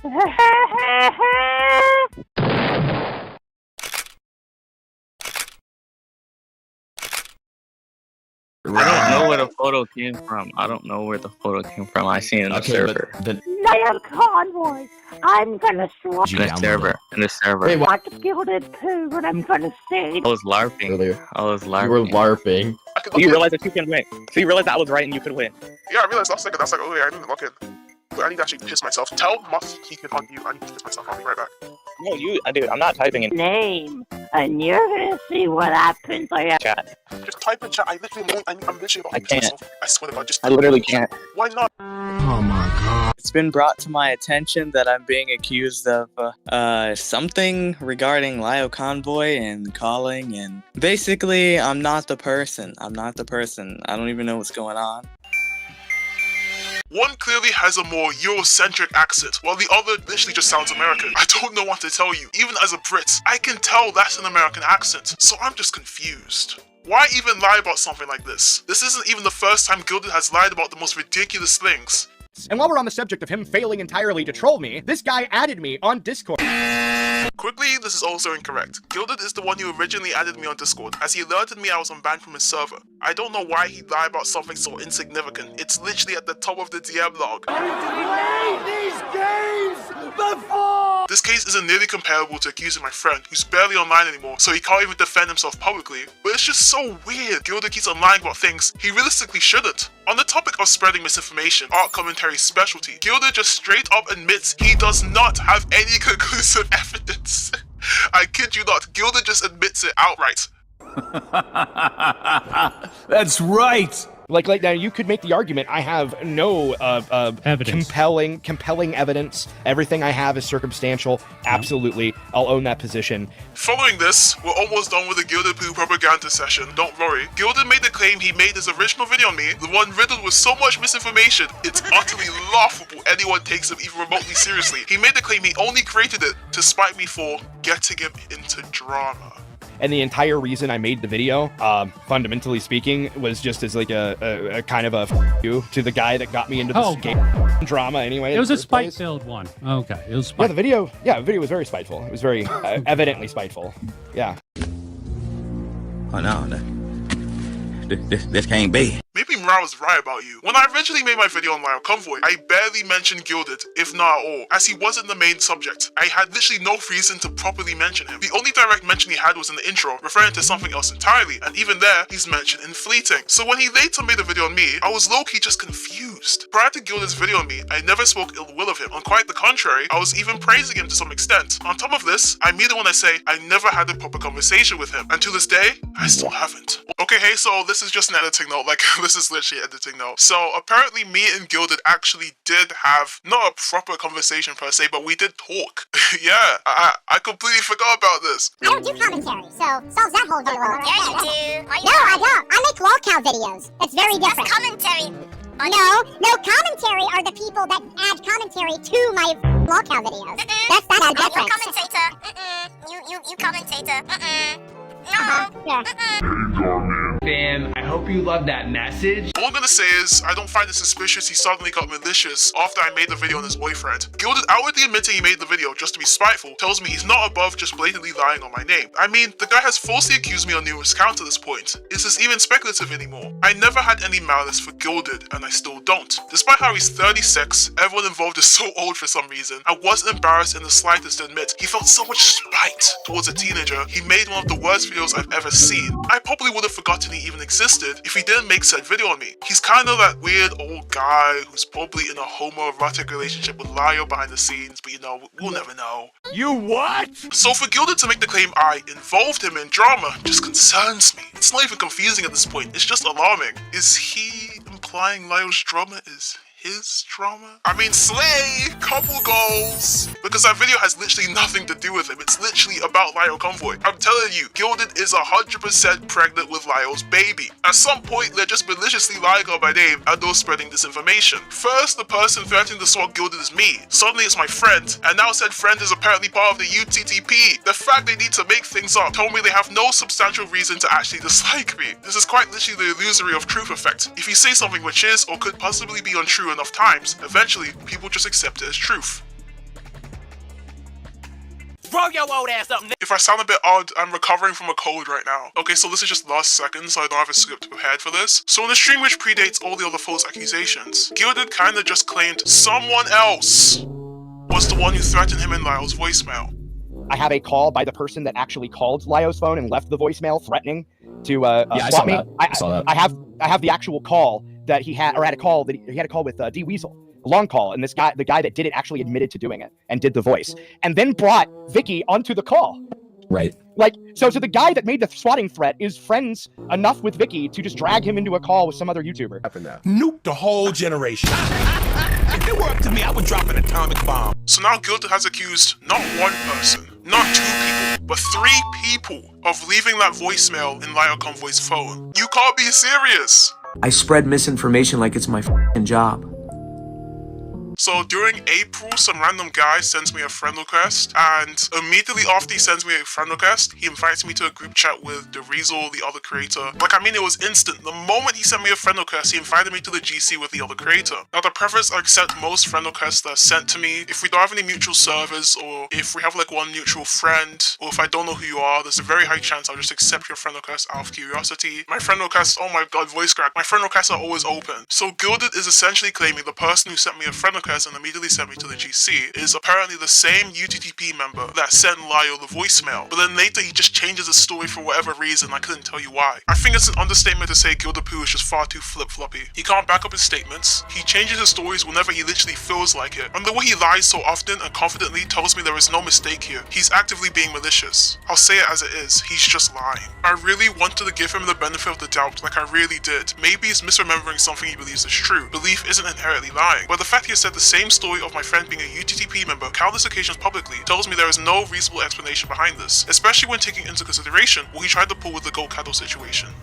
I don't know where the photo came from. I seen it in the server. LioConvoy, I'm gonna swat In the server. Wait, what? GildedPoo and I'm gonna say I was LARPing. You were LARPing. So you realized that you can win. So you realized that I was right and you could win. Yeah, I realized last second. I was like, oh yeah, I didn't look in. Wait, I need to actually piss myself. Tell Muff he can unmute. I need to piss myself. I'll be right back. No, dude, I'm not typing in name, and you're gonna see what happens. I am chat. Just type in chat. I'm literally about to can't. myself. I swear to God, just. I literally can't. Why not? Oh my God. It's been brought to my attention that I'm being accused of something regarding LioConvoy and calling, and basically I'm not the person. I don't even know what's going on. One clearly has a more Eurocentric accent, while the other literally just sounds American. I don't know what to tell you. Even as a Brit, I can tell that's an American accent, so I'm just confused. Why even lie about something like this? This isn't even the first time Gilded has lied about the most ridiculous things. And while we're on the subject of him failing entirely to troll me, this guy added me on Discord. Quickly, this is also incorrect. Gilded is the one who originally added me on Discord, as he alerted me I was unbanned from his server. I don't know why he'd lie about something so insignificant. It's literally at the top of the DM log. I've played these games before! This case isn't nearly comparable to accusing my friend, who's barely online anymore, so he can't even defend himself publicly. But it's just so weird. Gilded keeps on lying about things he realistically shouldn't. On the topic of spreading misinformation, art commentary's specialty, Gilded just straight up admits he does not have any conclusive evidence. I kid you not, Gilded just admits it outright. That's right. Like now, you could make the argument I have no Evidence. compelling evidence. Everything I have is circumstantial. Absolutely, I'll own that position. Following this, we're almost done with the GildedPoo propaganda session. Don't worry. Gilded made the claim he made his original video on me, the one riddled with so much misinformation, it's utterly laughable anyone takes him even remotely seriously. He made the claim he only created it to spite me for getting him into drama. And the entire reason I made the video, fundamentally speaking, was just as like a kind of a f you to the guy that got me into this game drama anyway. It was a spite-filled one. Okay, it was spite. The video was very spiteful. It was very evidently spiteful. Yeah. Oh no, this can't be. Maybe Mara was right about you. When I originally made my video on LioConvoy, I barely mentioned Gilded, if not at all, as he wasn't the main subject. I had literally no reason to properly mention him. The only direct mention he had was in the intro, referring to something else entirely, and even there, he's mentioned in fleeting. So when he later made a video on me, I was low-key just confused. Prior to Gilded's video on me, I never spoke ill will of him. On quite the contrary, I was even praising him to some extent. On top of this, I mean it when I say I never had a proper conversation with him, and to this day, I still haven't. Okay, hey, so this is just an editing note, like, this is literally editing now. So apparently me and Gilded actually did have not a proper conversation per se, but we did talk. Yeah, I completely forgot about this. I don't do commentary, so solves that whole dilemma. Yeah, you do. No, I don't. I make lolcow videos. That's very different. That's commentary. No, commentary are the people that add commentary to my lolcow videos. That's a difference. You commentator. Fam, I hope you love that message. All I'm gonna say is, I don't find it suspicious he suddenly got malicious after I made the video on his boyfriend. Gilded outwardly admitting he made the video just to be spiteful tells me he's not above just blatantly lying on my name. I mean, the guy has falsely accused me on numerous counts at this point. Is this even speculative anymore? I never had any malice for Gilded, and I still don't. Despite how he's 36, everyone involved is so old for some reason. I wasn't embarrassed in the slightest to admit he felt so much spite towards a teenager. He made one of the worst videos I've ever seen. I probably would have forgotten he even existed if he didn't make said video on me. He's kind of that weird old guy who's probably in a homoerotic relationship with Lio behind the scenes, but you know, we'll never know. You what? So for Gilded to make the claim I involved him in drama just concerns me. It's not even confusing at this point, it's just alarming. Is he implying Lio's drama is his drama? I mean, slay! Couple goals! Because that video has literally nothing to do with him. It's literally about LioConvoy. I'm telling you, Gilded is 100% pregnant with Lio's baby. At some point, they're just maliciously lying on my name and those spreading disinformation. First, the person threatening to swat Gilded is me. Suddenly it's my friend, and now said friend is apparently part of the UTTP. The fact they need to make things up told me they have no substantial reason to actually dislike me. This is quite literally the illusory of truth effect. If you say something which is or could possibly be untrue enough times, eventually people just accept it as truth. Grow your old ass up, nigga. If I sound a bit odd, I'm recovering from a cold right now. Okay, so this is just last second, so I don't have a script prepared for this. So in a stream which predates all the other false accusations, Gilded kinda just claimed someone else was the one who threatened him in Lio's voicemail. I have a call by the person that actually called Lio's phone and left the voicemail threatening to swat me. I saw that. I have the actual call that he had, or had a call that he had a call with D Weasel, a long call, and this guy, the guy that did it, actually admitted to doing it and did the voice, and then brought Vicky onto the call. Right. Like, so the guy that made the swatting threat is friends enough with Vicky to just drag him into a call with some other YouTuber. Nuke the whole generation. If it were up to me, I would drop an atomic bomb. So now Gilded has accused not one person, not two people, but 3 people of leaving that voicemail in LioConvoy's phone. You can't be serious! I spread misinformation like it's my f***ing job. So during April, some random guy sends me a friend request, and immediately after he sends me a friend request, he invites me to a group chat with Derizel, the other creator. Like, I mean, it was instant. The moment he sent me a friend request, he invited me to the GC with the other creator. Now, the preference I accept most friend requests that are sent to me. If we don't have any mutual servers, or if we have like one mutual friend, or if I don't know who you are, there's a very high chance I'll just accept your friend request out of curiosity. My friend requests, oh my god, voice crack. My friend requests are always open. So Gilded is essentially claiming the person who sent me a friend request and immediately sent me to the GC is apparently the same UTTP member that sent Lio the voicemail, but then later he just changes the story for whatever reason. I couldn't tell you why. I think it's an understatement to say GildedPoo is just far too flip-floppy. He can't back up his statements, he changes his stories whenever he literally feels like it, and the way he lies so often and confidently tells me there is no mistake here. He's actively being malicious. I'll say it as it is, he's just lying. I really wanted to give him the benefit of the doubt, like I really did. Maybe he's misremembering something he believes is true. Belief isn't inherently lying, but the fact he has said the same story of my friend being a UTTP member countless occasions publicly tells me there is no reasonable explanation behind this, especially when taking into consideration what he tried to pull with the Gold Cattle situation.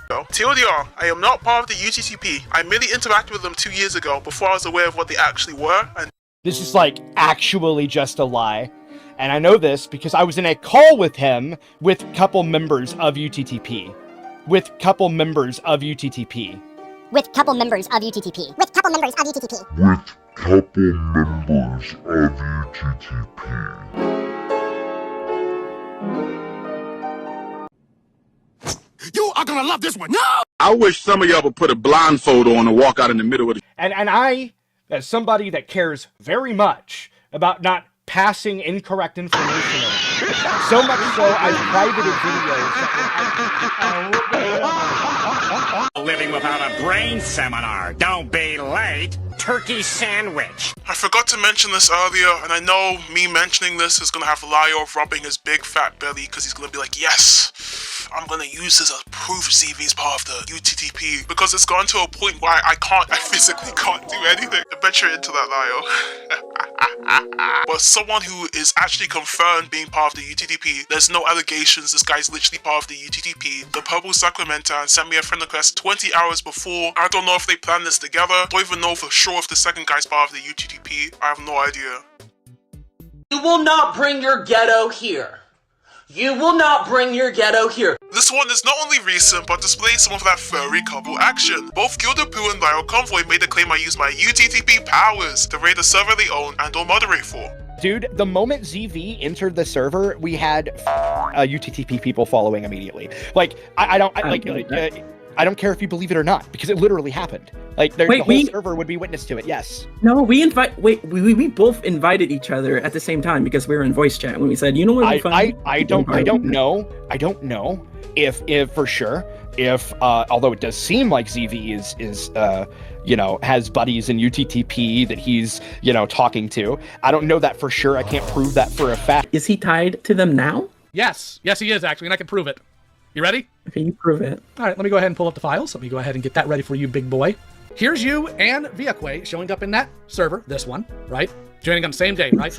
TLDR, I am not part of the UTTP. I merely interacted with them 2 years ago before I was aware of what they actually were, and This is like actually just a lie. And I know this because I was in a call with him with couple members of UTTP. With couple members of UTTP. With couple members of UTTP. With couple members of UTTP. With couple members of UTTP. You are gonna love this one. No! I wish some of y'all would put a blindfold on and walk out in the middle of the... And I, as somebody that cares very much about not passing incorrect information around, so much so I've privated videos. Living without a brain seminar. Don't be late. Turkey sandwich. I forgot to mention this earlier, and I know me mentioning this is gonna have Lio rubbing his big fat belly because he's gonna be like, yes, I'm gonna use this as proof ZV's part of the UTTP, because it's gone to a point where I physically can't do anything. I bet you're into that, Lio. But someone who is actually confirmed being part of the UTTP, there's no allegations, this guy's literally part of the UTTP. The Purple Sacramenta sent me a friend request 20 hours before. I don't know if they planned this together. Don't even know for sure if the second guy's part of the UTTP. I have no idea. You will not bring your ghetto here. You will not bring your ghetto here. This one is not only recent, but displays some of that furry couple action. Both GildedPoo and LioConvoy made the claim I used my UTTP powers to raid a server they own and or moderate for. Dude, the moment ZV entered the server, we had UTTP people following immediately. Like, I don't care if you believe it or not, because it literally happened. Like, the whole server would be witness to it. Yes. No, we both invited each other at the same time because we were in voice chat when we said, you know what? I don't know if for sure, although it does seem like ZV is has buddies in UTTP that he's, talking to. I don't know that for sure. I can't prove that for a fact. Is he tied to them now? Yes, he is actually, and I can prove it. You ready? Okay, you prove it. All right, let me go ahead and pull up the files. Let me go ahead and get that ready for you, big boy. Here's you and Viaque showing up in that server, this one, right? Joining on the same day, right?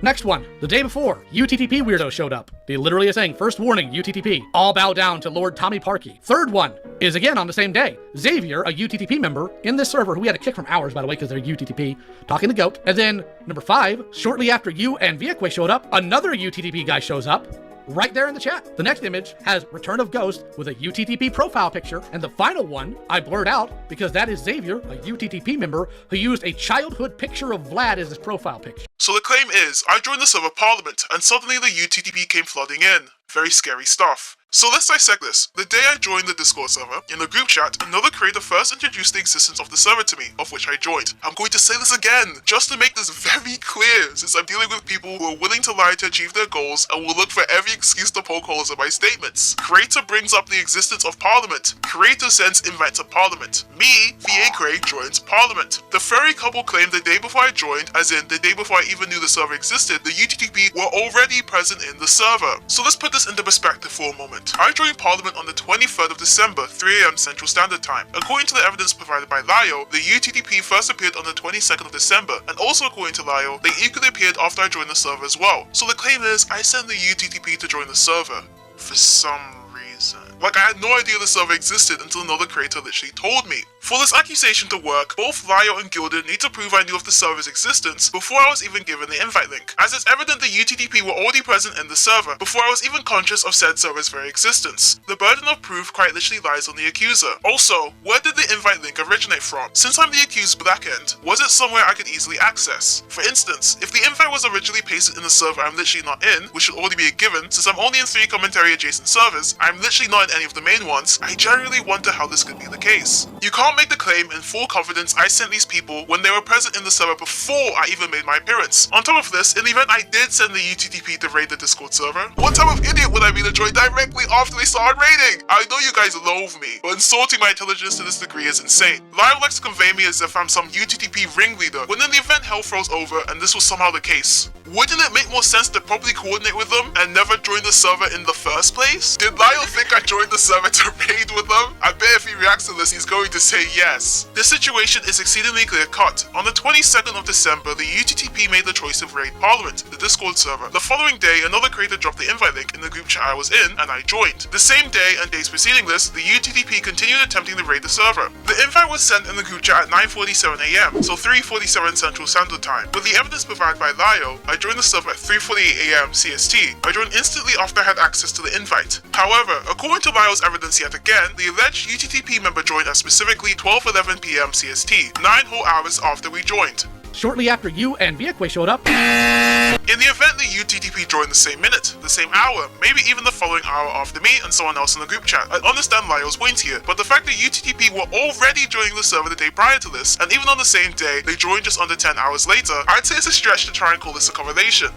Next one, the day before, UTTP weirdo showed up. They literally are saying, first warning, UTTP, all bow down to Lord Tommy Parkey. Third one is again on the same day. Xavier, a UTTP member in this server, who we had to kick from ours, by the way, because they're UTTP, talking to Goat. And then number 5, shortly after you and Viaque showed up, another UTTP guy shows up. Right there in the chat. The next image has Return of Ghost with a UTTP profile picture, and the final one I blurred out because that is Xavier, a UTTP member who used a childhood picture of Vlad as his profile picture. So the claim is, I joined the server Parliament, and suddenly the UTTP came flooding in. Very scary stuff. So let's dissect this. The day I joined the Discord server, in the group chat, another creator first introduced the existence of the server to me, of which I joined. I'm going to say this again, just to make this very clear, since I'm dealing with people who are willing to lie to achieve their goals and will look for every excuse to poke holes in my statements. Creator brings up the existence of Parliament. Creator sends invite to Parliament. Me, Viaque, joins Parliament. The furry couple claimed the day before I joined, as in the day before I even knew the server existed, the UTTP were already present in the server. So let's put this into perspective for a moment. I joined Parliament on the 23rd of December, 3 AM Central Standard Time. According to the evidence provided by Lio, the UTTP first appeared on the 22nd of December, and also according to Lio, they equally appeared after I joined the server as well. So the claim is, I sent the UTTP to join the server. For some reason. Like, I had no idea the server existed until another creator literally told me. For this accusation to work, both Lio and Gilded need to prove I knew of the server's existence before I was even given the invite link, as it's evident the UTTP were already present in the server before I was even conscious of said server's very existence. The burden of proof quite literally lies on the accuser. Also, where did the invite link originate from? Since I'm the accused black end, was it somewhere I could easily access? For instance, if the invite was originally pasted in the server I'm literally not in, which should already be a given since I'm only in 3 commentary adjacent servers, I'm literally not in any of the main ones, I generally wonder how this could be the case. You can't make the claim in full confidence I sent these people when they were present in the server before I even made my appearance. On top of this, in the event I did send the UTTP to raid the Discord server, what type of idiot would I be to join directly after they started raiding? I know you guys loathe me, but insulting my intelligence to this degree is insane. Lio likes to convey me as if I'm some UTTP ringleader, when in the event hell froze over and this was somehow the case. Wouldn't it make more sense to properly coordinate with them and never join the server in the first place? Did Lio think I joined the server to raid with them? I bet if he reacts to this, he's going to say yes. This situation is exceedingly clear-cut. On the 22nd of December, the UTTP made the choice to raid Parliament, the Discord server. The following day, another creator dropped the invite link in the group chat I was in, and I joined. The same day and days preceding this, the UTTP continued attempting to raid the server. The invite was sent in the group chat at 9:47 AM, so 3:47 Central Standard Time. With the evidence provided by Lio, I joined the server at 3:48 AM CST. I joined instantly after I had access to the invite. However, according to Lio's evidence yet again, the alleged UTTP member joined at specifically 12:11 PM CST, 9 whole hours after we joined. Shortly after you and Viaque showed up. In the event the UTTP joined the same minute, the same hour, maybe even the following hour after me and someone else in the group chat, I understand Lio's point here, but the fact that UTTP were already joining the server the day prior to this, and even on the same day, they joined just under 10 hours later, I'd say it's a stretch to try and call this a correlation.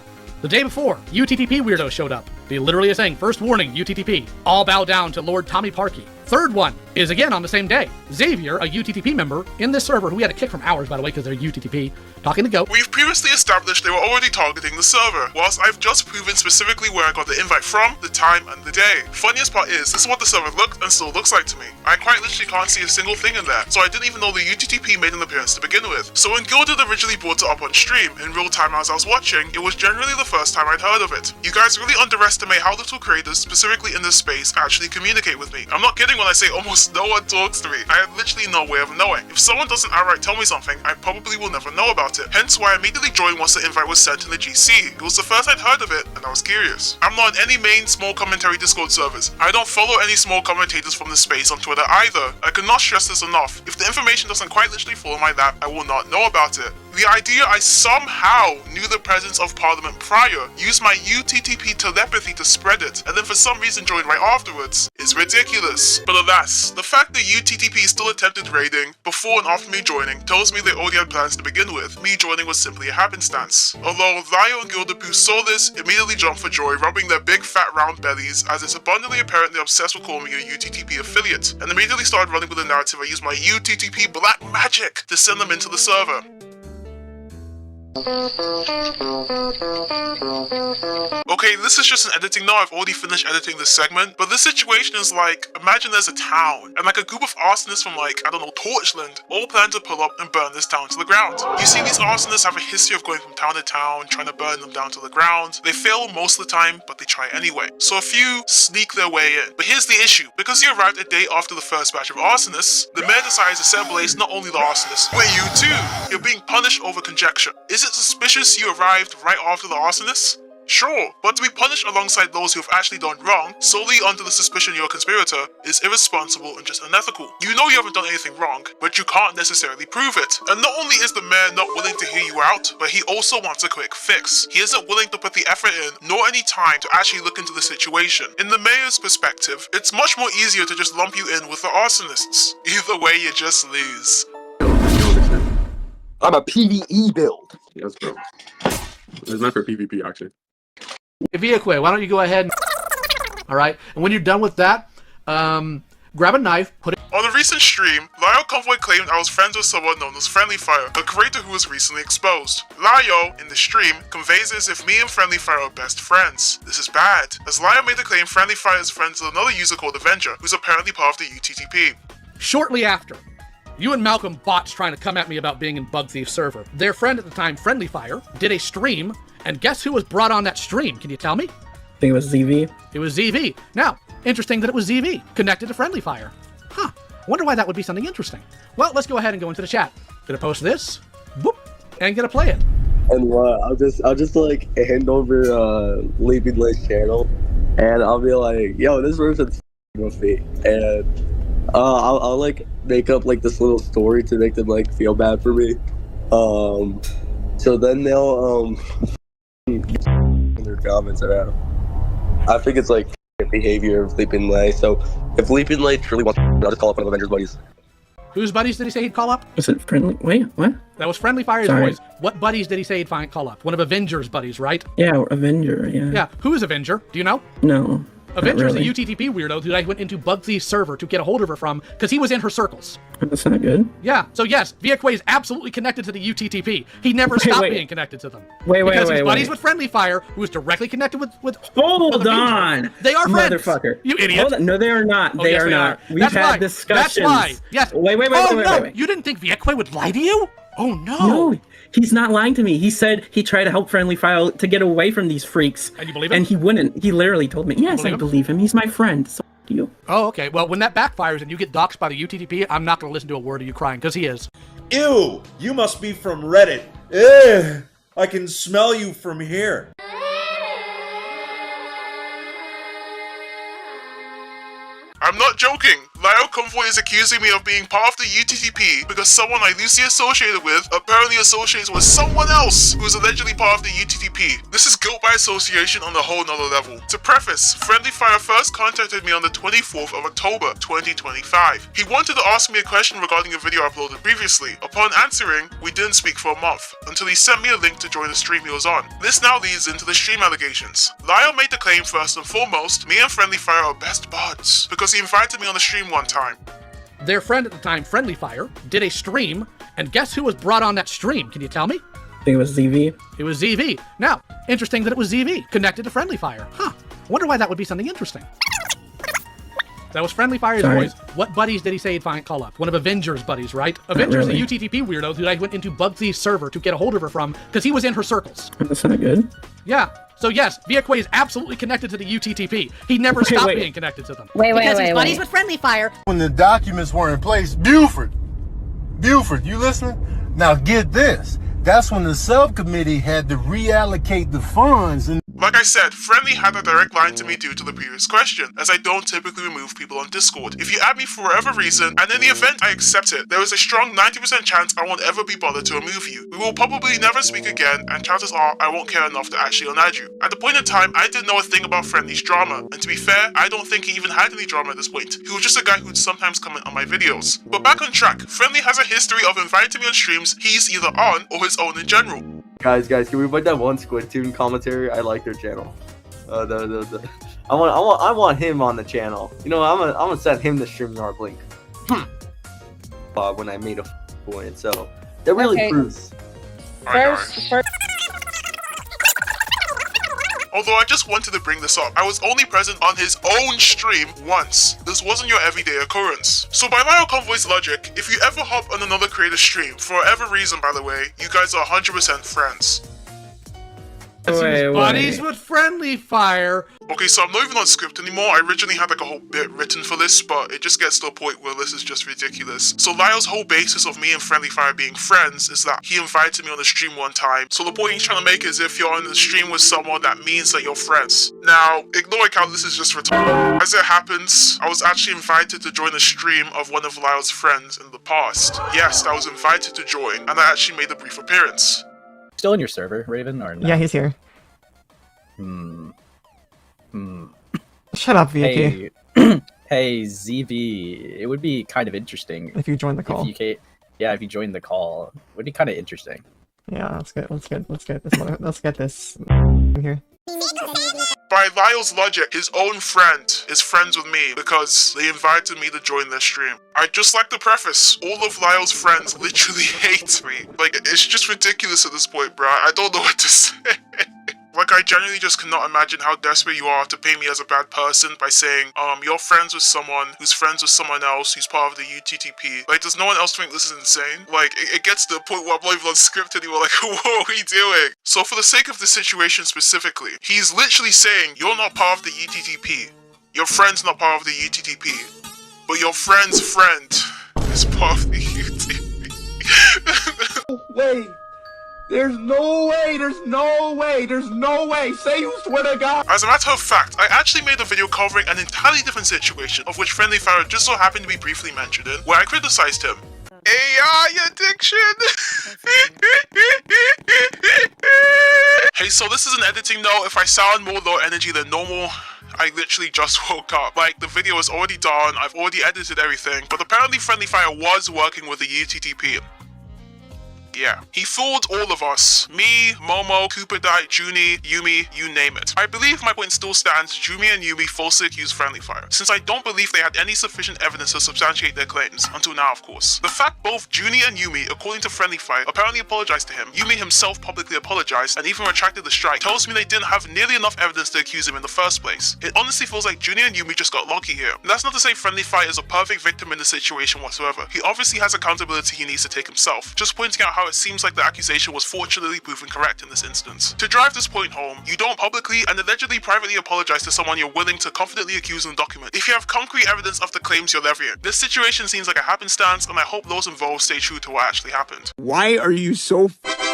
The day before, UTTP weirdo showed up. They literally are saying, first warning, UTTP, all bow down to Lord Tommy Parkey. Third one is again on the same day. Xavier, a UTTP member in this server, who we had to kick from ours, by the way, because they're UTTP, talking to Goat. We've previously established they were already targeting the server, whilst I've just proven specifically where I got the invite from, the time, and the day. Funniest part is, this is what the server looked and still looks like to me. I quite literally can't see a single thing in there, so I didn't even know the UTTP made an appearance to begin with. So when Gilded originally brought it up on stream, in real time as I was watching, it was generally the first time I'd heard of it. You guys really underestimate how little creators, specifically in this space, actually communicate with me. I'm not kidding when I say almost no one talks to me. I have literally no way of knowing. If someone doesn't outright tell me something, I probably will never know about it. Hence why I immediately joined once the invite was sent in the GC. It was the first I'd heard of it, and I was curious. I'm not on any main small commentary Discord servers. I don't follow any small commentators from the space on Twitter either. I cannot stress this enough. If the information doesn't quite literally fall in my lap, I will not know about it. The idea I somehow knew the presence of Parliament prior, used my UTTP telepathy to spread it, and then for some reason joined right afterwards is ridiculous. But alas, the fact that UTTP still attempted raiding before and after me joining tells me they already had plans to begin with. Me joining was simply a happenstance. Although Lio and GildedPoo saw this, immediately jumped for joy, rubbing their big fat round bellies as it's abundantly apparent they're obsessed with calling me a UTTP affiliate, and immediately started running with the narrative I used my UTTP black magic to send them into the server. Okay, this is just an editing note. I've already finished editing this segment, but this situation is like, imagine there's a town, and like a group of arsonists from like, I don't know, Torchland, all plan to pull up and burn this town to the ground. You see, these arsonists have a history of going from town to town, trying to burn them down to the ground. They fail most of the time, but they try anyway. So a few sneak their way in. But here's the issue. Because you arrived a day after the first batch of arsonists, the mayor decides to set ablaze not only the arsonists, but you too. You're being punished over conjecture. Is it suspicious you arrived right after the arsonists? Sure, but to be punished alongside those who have actually done wrong, solely under the suspicion you're a conspirator, is irresponsible and just unethical. You know you haven't done anything wrong, but you can't necessarily prove it. And not only is the mayor not willing to hear you out, but he also wants a quick fix. He isn't willing to put the effort in, nor any time to actually look into the situation. In the mayor's perspective, it's much more easier to just lump you in with the arsonists. Either way, you just lose. I'm a PvE build. Yeah, that's cool. It's meant for PvP, actually. Viaque, why don't you go ahead and... Alright, and when you're done with that, grab a knife, put it... On a recent stream, LioConvoy claimed I was friends with someone known as Friendly Fire, a creator who was recently exposed. Lio, in the stream, conveys it as if me and Friendly Fire are best friends. This is bad, as Lio made the claim Friendly Fire is friends with another user called Avenger, who's apparently part of the UTTP. Shortly after, you and Malcolm bots trying to come at me about being in Bug Thief's server. Their friend at the time, Friendly Fire, did a stream, and guess who was brought on that stream? Can you tell me? I think it was ZV. It was ZV. Now, interesting that it was ZV, connected to Friendly Fire. Huh, wonder why that would be something interesting. Well, let's go ahead and go into the chat. Gonna post this, boop, and gonna play it. And I'll just like hand over Leaping Light's channel, and I'll be like, yo, this person's with me, and I'll like make up like this little story to make them like feel bad for me. So then they'll in their comments around. I think it's like behavior of Leaping Light. So if Leaping Light truly wants, I'll just call up one of Avengers buddies. Whose buddies did he say he'd call up? Was it Friendly? Wait, what? That was Friendly Fire's Sorry. voice. What buddies did he say he'd call up? One of Avengers' buddies, right? Yeah, Avenger, yeah. Yeah, who is Avenger? Do you know? No. Avenger's really. a UTTP weirdo who I went into Bug Thief's server to get a hold of her from, because he was in her circles. That's not good. Yeah, so yes, Viaque is absolutely connected to the UTTP. He never stopped being connected to them. Because he's buddies with Friendly Fire, who is directly connected with Hold on! They are friends! Motherfucker. You idiot! Hold on. No, they are not. Oh, they yes, are not. We've That's had why. discussions. That's why. Yes. Wait. You didn't think Viaque would lie to you? Oh, no. No, he's not lying to me. He said he tried to help Friendly Fire to get away from these freaks. And you believe him? And he wouldn't. He literally told me, yes, I believe him. He's my friend. So do you. Oh, okay. Well, when that backfires and you get doxxed by the UTTP, I'm not going to listen to a word of you crying, because he is. Ew! You must be from Reddit. Ugh! I can smell you from here. I'm not joking. LioConvoy is accusing me of being part of the UTTP because someone I loosely associated with apparently associates with someone else who is allegedly part of the UTTP UTTP. This is guilt by association on a whole nother level. To preface, Friendly Fire first contacted me on the 24th of October 2025. He wanted to ask me a question regarding a video I uploaded previously. Upon answering, we didn't speak for a month, until he sent me a link to join the stream he was on. This now leads into the stream allegations. Lio made the claim first and foremost, me and Friendly Fire are best buds, because he invited me on the stream one time. Their friend at the time, Friendly Fire, did a stream, and guess who was brought on that stream? Can you tell me? I think it was ZV. It was ZV. Now, interesting that it was ZV, connected to Friendly Fire. Huh. Wonder why that would be something interesting. That was Friendly Fire's voice. What buddies did he say he'd call up? One of Avenger's buddies, right? Avenger's really. a UTTP weirdo who I went into Bugsy's server to get a hold of her from, because he was in her circles. That's not good. Yeah. So yes, Viaquay is absolutely connected to the UTTP. He never stopped being connected to them. Because he's buddies with Friendly Fire. When the documents were in place, Buford, you listening? Now get this. That's when the subcommittee had to reallocate the funds and Like I said, Friendly had a direct line to me due to the previous question, as I don't typically remove people on Discord. If you add me for whatever reason, and in the event I accept it, there is a strong 90% chance I won't ever be bothered to remove you. We will probably never speak again, and chances are I won't care enough to actually unadd you. At the point in time, I didn't know a thing about Friendly's drama, and to be fair, I don't think he even had any drama at this point. He was just a guy who'd sometimes comment on my videos. But back on track, Friendly has a history of inviting me on streams he's either on or his own in general. Guys, can we put that one Squid Tune commentary? I like their channel. I want him on the channel. You know, I'm gonna send him the StreamYard link. When I made a point, so that really proves. First. Although I just wanted to bring this up, I was only present on his own stream once. This wasn't your everyday occurrence. So by LioConvoy's logic, if you ever hop on another creator's stream, for whatever reason by the way, you guys are 100% friends. Buddies with Friendly Fire. Okay, so I'm not even on script anymore. I originally had like a whole bit written for this, but it just gets to a point where this is just ridiculous. So Lio's whole basis of me and Friendly Fire being friends is that he invited me on the stream one time. So the point he's trying to make is if you're on the stream with someone, that means that you're friends. Now, ignoring how this is just retarded. As it happens, I was actually invited to join the stream of one of Lio's friends in the past. Yes, I was invited to join, and I actually made a brief appearance. Still in your server, Raven, or no? Yeah, he's here. Shut up, VK. Hey, ZV, it would be kind of interesting if you join the call. If you joined the call, it would be kind of interesting. Yeah, let's get this in here. By Lyle's logic, his own friend is friends with me because they invited me to join their stream. I'd just like to preface, all of Lyle's friends literally hate me. Like, it's just ridiculous at this point, bro. I don't know what to say. Like, I genuinely just cannot imagine how desperate you are to paint me as a bad person by saying, you're friends with someone who's friends with someone else who's part of the UTTP. Like, does no one else think this is insane? Like, it gets to the point where I'm not even on script anymore. Like, what are we doing? So for the sake of the situation specifically, he's literally saying, you're not part of the UTTP. Your friend's not part of the UTTP. But your friend's friend is part of the UTTP. Wait. There's no way. Say you swear to God. As a matter of fact, I actually made a video covering an entirely different situation, of which Friendly Fire just so happened to be briefly mentioned in, where I criticized him. AI addiction! Hey, so this is an editing note. If I sound more low energy than normal, I literally just woke up. Like, the video is already done, I've already edited everything, but apparently Friendly Fire was working with the UTTP. Yeah. He fooled all of us. Me, Momo, Cooper Junie, Yumi, you name it. I believe my point still stands. Jumi and Yumi falsely accused Friendly Fire, since I don't believe they had any sufficient evidence to substantiate their claims, until now of course. The fact both Junie and Yumi, according to Friendly Fire, apparently apologized to him, Yumi himself publicly apologized, and even retracted the strike, tells me they didn't have nearly enough evidence to accuse him in the first place. It honestly feels like Junie and Yumi just got lucky here. And that's not to say Friendly Fire is a perfect victim in the situation whatsoever. He obviously has accountability he needs to take himself, just pointing out how it seems like the accusation was fortunately proven correct in this instance. To drive this point home, you don't publicly and allegedly privately apologize to someone you're willing to confidently accuse and document if you have concrete evidence of the claims you're levying. This situation seems like a happenstance, and I hope those involved stay true to what actually happened. Why are you so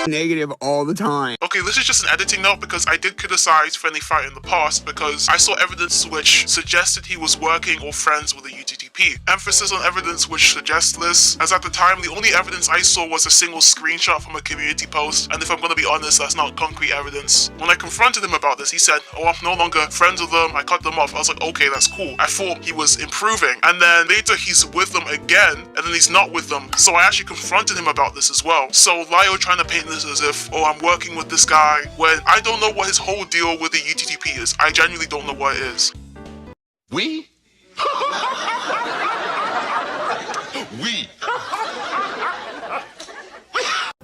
negative all the time. Okay, this is just an editing note because I did criticize Friendly Fire in the past because I saw evidence which suggested he was working or friends with a UTTP. Emphasis on evidence which suggests this, as at the time the only evidence I saw was a single screenshot from a community post, and if I'm gonna be honest, that's not concrete evidence. When I confronted him about this, he said, oh, I'm no longer friends with them, I cut them off. I was like, okay, that's cool. I thought he was improving, and then later he's with them again, and then he's not with them. So I actually confronted him about this as well. So Lio trying to paint this as if, oh, I'm working with this guy, when I don't know what his whole deal with the UTTP is. I genuinely don't know what it is. We? We?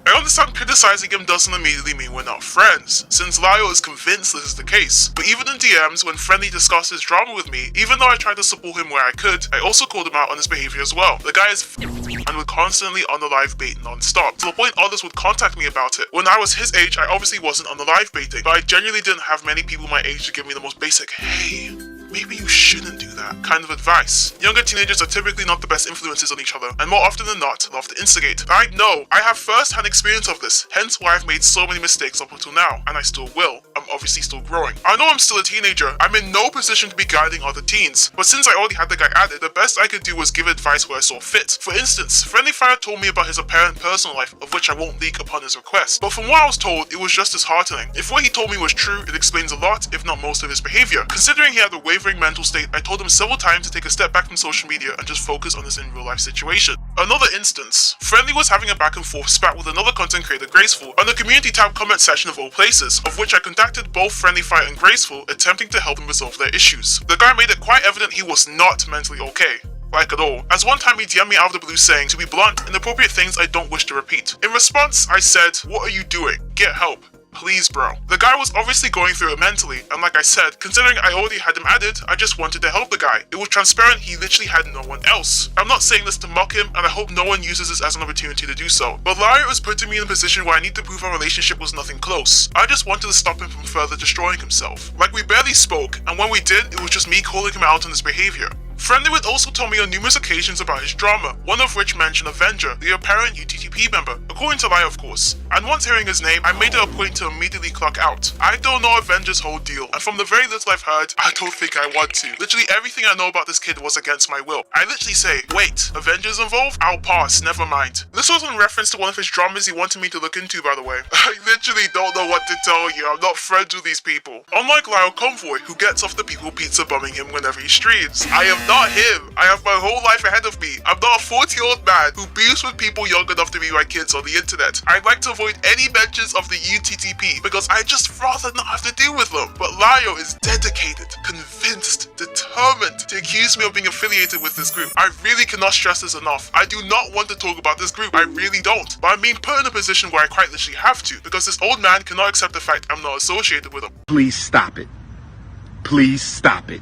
I understand criticizing him doesn't immediately mean we're not friends, since Lio is convinced this is the case. But even in DMs, when Friendly discussed his drama with me, even though I tried to support him where I could, I also called him out on his behavior as well. The guy is and would constantly on the live bait non-stop, to the point others would contact me about it. When I was his age, I obviously wasn't on the live baiting, but I genuinely didn't have many people my age to give me the most basic, hey, maybe you shouldn't do that kind of advice. Younger teenagers are typically not the best influences on each other, and more often than not, love to instigate. I know, I have first-hand experience of this, hence why I've made so many mistakes up until now, and I still will. I'm obviously still growing. I know I'm still a teenager, I'm in no position to be guiding other teens, but since I already had the guy added, the best I could do was give advice where I saw fit. For instance, Friendly Fire told me about his apparent personal life, of which I won't leak upon his request, but from what I was told, it was just disheartening. If what he told me was true, it explains a lot, if not most of his behavior. Considering he had a wavering mental state, I told him several times to take a step back from social media and just focus on his in real life situation. Another instance, Friendly was having a back and forth spat with another content creator, Graceful, on the community tab comment section of all places, of which I contacted both Friendly Fire and Graceful, attempting to help them resolve their issues. The guy made it quite evident he was not mentally okay. Like at all, as one time he DM'd me out of the blue saying, to be blunt, inappropriate things I don't wish to repeat. In response, I said, what are you doing? Get help. Please, bro. The guy was obviously going through it mentally, and like I said, considering I already had him added, I just wanted to help the guy. It was transparent he literally had no one else. I'm not saying this to mock him, and I hope no one uses this as an opportunity to do so, but Lio is putting me in a position where I need to prove our relationship was nothing close. I just wanted to stop him from further destroying himself. Like, we barely spoke, and when we did, it was just me calling him out on his behavior. Friendly would also tell me on numerous occasions about his drama, one of which mentioned Avenger, the apparent UTTP member, according to Lio of course. And once hearing his name, I made it a point to immediately clock out. I don't know Avenger's whole deal, and from the very little I've heard, I don't think I want to. Literally everything I know about this kid was against my will. I literally say, wait, Avenger's involved? I'll pass, never mind. This was in reference to one of his dramas he wanted me to look into, by the way. I literally don't know what to tell you, I'm not friends with these people. Unlike LioConvoy, who gets off the people pizza bumming him whenever he streams, I am not him. I have my whole life ahead of me. I'm not a 40-year-old man who beefs with people young enough to be my kids on the internet. I'd like to avoid any mentions of the UTTP because I just rather not have to deal with them. But Lio is dedicated, convinced, determined to accuse me of being affiliated with this group. I really cannot stress this enough. I do not want to talk about this group. I really don't. But I'm being put in a position where I quite literally have to because this old man cannot accept the fact I'm not associated with him. Please stop it. Please stop it.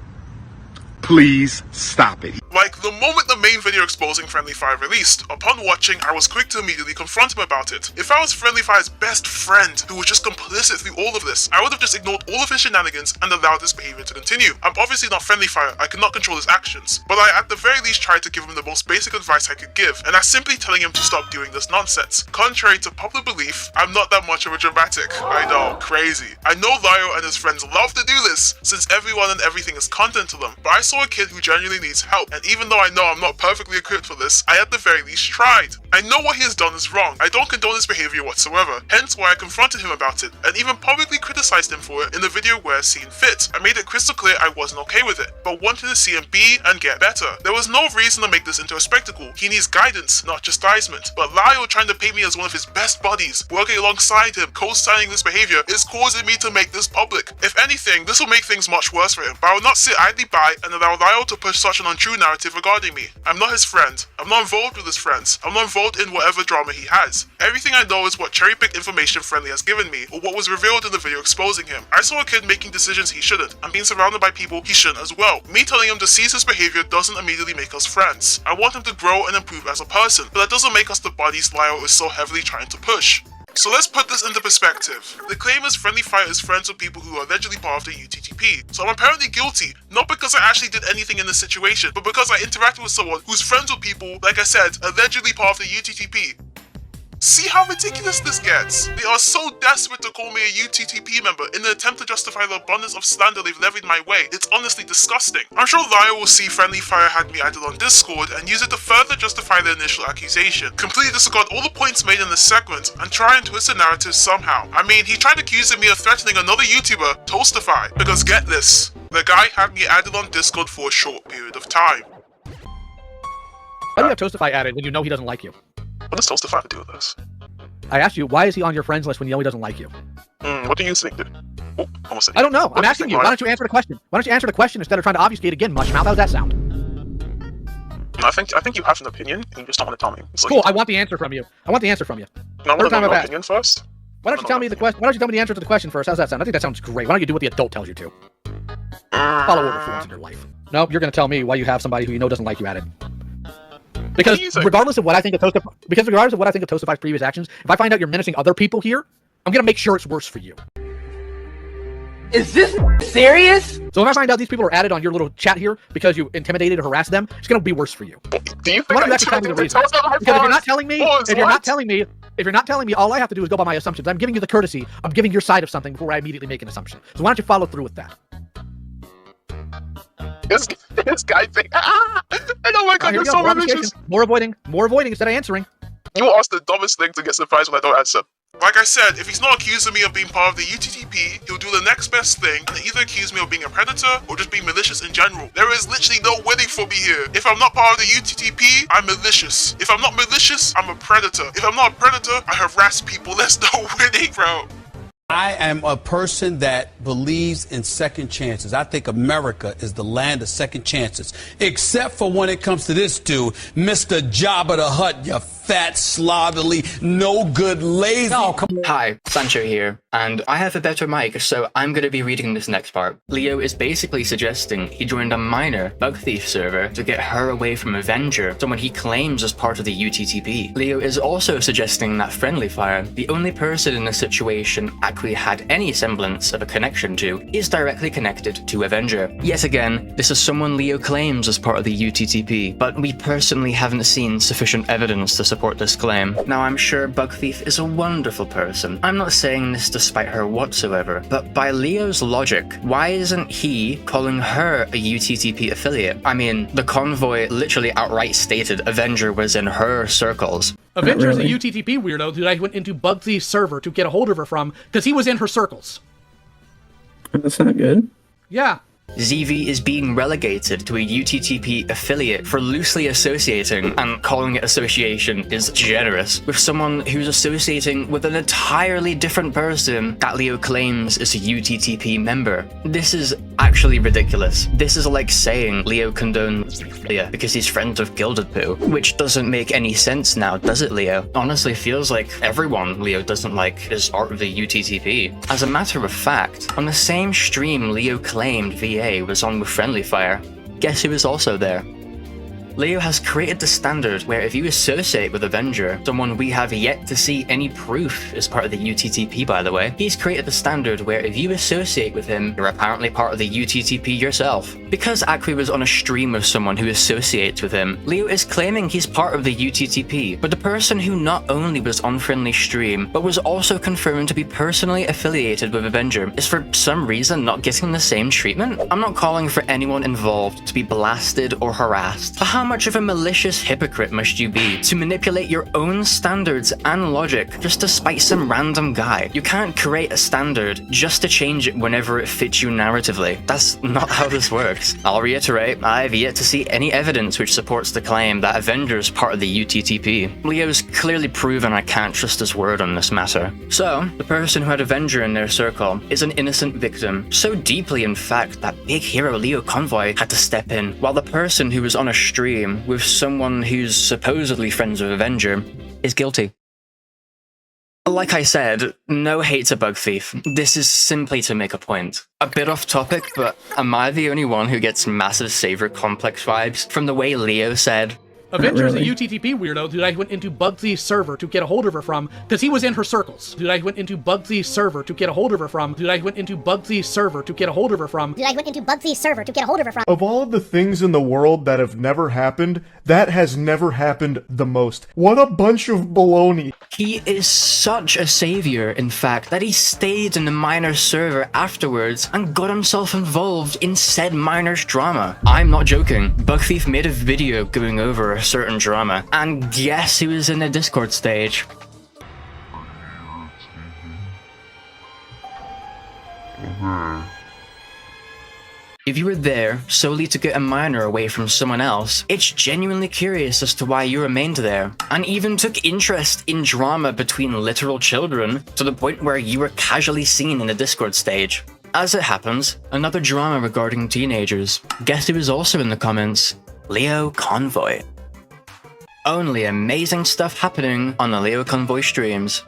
Please stop it. Like, the moment the main video exposing Friendly Fire released, upon watching, I was quick to immediately confront him about it. If I was Friendly Fire's best friend, who was just complicit through all of this, I would have just ignored all of his shenanigans and allowed this behavior to continue. I'm obviously not Friendly Fire, I cannot control his actions, but I at the very least tried to give him the most basic advice I could give, and that's simply telling him to stop doing this nonsense. Contrary to popular belief, I'm not that much of a dramatic. I know, crazy. I know Lio and his friends love to do this, since everyone and everything is content to them, but I saw a kid who genuinely needs help, and even though I know I'm not perfectly equipped for this, I at the very least tried. I know what he has done is wrong. I don't condone his behavior whatsoever, hence why I confronted him about it, and even publicly criticized him for it in the video where seen fit. I made it crystal clear I wasn't okay with it, but wanted to see him be and get better. There was no reason to make this into a spectacle. He needs guidance, not chastisement. But Lio trying to paint me as one of his best buddies, working alongside him, co-signing this behavior, is causing me to make this public. If anything, this will make things much worse for him, but I will not sit idly by and allow Lio to push such an untrue narrative regarding me. I'm not his friend. I'm not involved with his friends. I'm not involved in whatever drama he has. Everything I know is what cherry-picked information Friendly has given me, or what was revealed in the video exposing him. I saw a kid making decisions he shouldn't, and being surrounded by people he shouldn't as well. Me telling him to cease his behavior doesn't immediately make us friends. I want him to grow and improve as a person, but that doesn't make us the buddies Lio is so heavily trying to push. So let's put this into perspective. The claim is Friendly Fire is friends with people who are allegedly part of the UTTP. So I'm apparently guilty, not because I actually did anything in this situation, but because I interacted with someone who's friends with people, like I said, allegedly part of the UTTP. See how ridiculous this gets? They are so desperate to call me a UTTP member in an attempt to justify the abundance of slander they've levied my way. It's honestly disgusting. I'm sure Lio will see Friendly Fire had me added on Discord and use it to further justify the initial accusation, completely disregard all the points made in this segment, and try and twist the narrative somehow. I mean, he tried accusing me of threatening another YouTuber, Toastify, because get this, the guy had me added on Discord for a short period of time. Why do you have Toastify added when you know he doesn't like you? What does Toastify have to do with this? I asked you, why is he on your friends list when you know he doesn't like you? What do you think, dude? Oh, almost said I don't know. I'm asking you. Why Ryan? don't you answer the question? Why don't you answer the question instead of trying to obfuscate again, Mushmouth? How's that sound? I think you have an opinion, and you just don't want to tell me. So Cool. I want the answer from you. I want the answer from you. No, I want Third to time know I've your asked. opinion first. Why don't you tell me the question? Why don't you tell me the answer to the question first? How's that sound? I think that sounds great. Why don't you do what the adult tells you to? Follow order for once in your life. No, you're going to tell me why you have somebody who you know doesn't like you added. Because regardless of what I think of Toastify's previous actions, if I find out you're menacing other people here, I'm going to make sure it's worse for you. Is this serious? So if I find out these people are added on your little chat here because you intimidated or harassed them, it's going to be worse for you. Do you Why don't you actually tell me the reason? Because if you're not telling me, if you're not telling me, all I have to do is go by my assumptions. I'm giving you the courtesy. I'm giving your side of something before I immediately make an assumption. So why don't you follow through with that? This guy thing. Oh my god, you're so malicious. More avoiding instead of answering. You will ask the dumbest thing to get surprised when I don't answer. Like I said, if he's not accusing me of being part of the UTTP, he'll do the next best thing and either accuse me of being a predator or just being malicious in general. There is literally no winning for me here. If I'm not part of the UTTP, I'm malicious. If I'm not malicious, I'm a predator. If I'm not a predator, I harass people. There's no winning, bro. I am a person that believes in second chances. I think America is the land of second chances. Except for when it comes to this dude, Mr. Jabba the Hutt, you fat, slovenly, no good, lazy. Oh, come on. Hi, Sancho here, and I have a better mic, so I'm going to be reading this next part. Leo is basically suggesting he joined a minor bug thief server to get her away from Avenger, someone he claims as part of the UTTP. Leo is also suggesting that Friendly Fire, the only person in this situation actually had any semblance of a connection to, is directly connected to Avenger. Yet again, this is someone Leo claims as part of the UTTP, but we personally haven't seen sufficient evidence to support this claim. Now, I'm sure Bug Thief is a wonderful person. I'm not saying this despite her whatsoever, but by Leo's logic, why isn't he calling her a UTTP affiliate? I mean, the convoy literally outright stated Avenger was in her circles. Avenger is a UTTP weirdo that I went into Bug Thief's server to get a hold of her from because he was in her circles. That's not good. Yeah. ZV is being relegated to a UTTP affiliate for loosely associating, and calling it association is generous, with someone who's associating with an entirely different person that Leo claims is a UTTP member. This is actually ridiculous. This is like saying Leo condones Leo because he's friends with GildedPoo, which doesn't make any sense now, does it, Leo? Honestly feels like everyone Leo doesn't like is part of the UTTP. As a matter of fact, on the same stream Leo claimed VA was on with Friendly Fire, guess who was also there? Leo has created the standard where if you associate with Avenger, someone we have yet to see any proof is part of the UTTP, by the way, he's created the standard where if you associate with him, you're apparently part of the UTTP yourself. Because Akwi was on a stream with someone who associates with him, Leo is claiming he's part of the UTTP, but the person who not only was on Friendly stream, but was also confirmed to be personally affiliated with Avenger is for some reason not getting the same treatment? I'm not calling for anyone involved to be blasted or harassed, but how much of a malicious hypocrite must you be to manipulate your own standards and logic just to spite some random guy? You can't create a standard just to change it whenever it fits you narratively. That's not how this works. I'll reiterate, I've yet to see any evidence which supports the claim that Avenger is part of the UTTP. Leo's clearly proven I can't trust his word on this matter. So, the person who had Avenger in their circle is an innocent victim, so deeply in fact that big hero LioConvoy had to step in, while the person who was on a stream with someone who's supposedly friends with Avenger is guilty. Like I said, no hate to Bug Thief. This is simply to make a point. A bit off topic, but am I the only one who gets massive Savior Complex vibes from the way Leo said, Avenger's really. a UTTP weirdo who I went into Bugsy's server to get a hold of her from, because he was in her circles. Dude, I went into Bugsy's server to get a hold of her from. Dude, I went into Bugsy's server to get a hold of her from. Dude, I went into Bugsy's server to get a hold of her from. Of all of the things in the world that have never happened, that has never happened the most. What a bunch of baloney. He is such a savior, in fact, that he stayed in the miner's server afterwards and got himself involved in said miner's drama. I'm not joking. Bugthief made a video going over a certain drama, and guess who was in the Discord stage? If you were there solely to get a miner away from someone else, it's genuinely curious as to why you remained there, and even took interest in drama between literal children to the point where you were casually seen in the Discord stage. As it happens, another drama regarding teenagers. Guess who was also in the comments? LioConvoy. Only amazing stuff happening on the LioConvoy streams.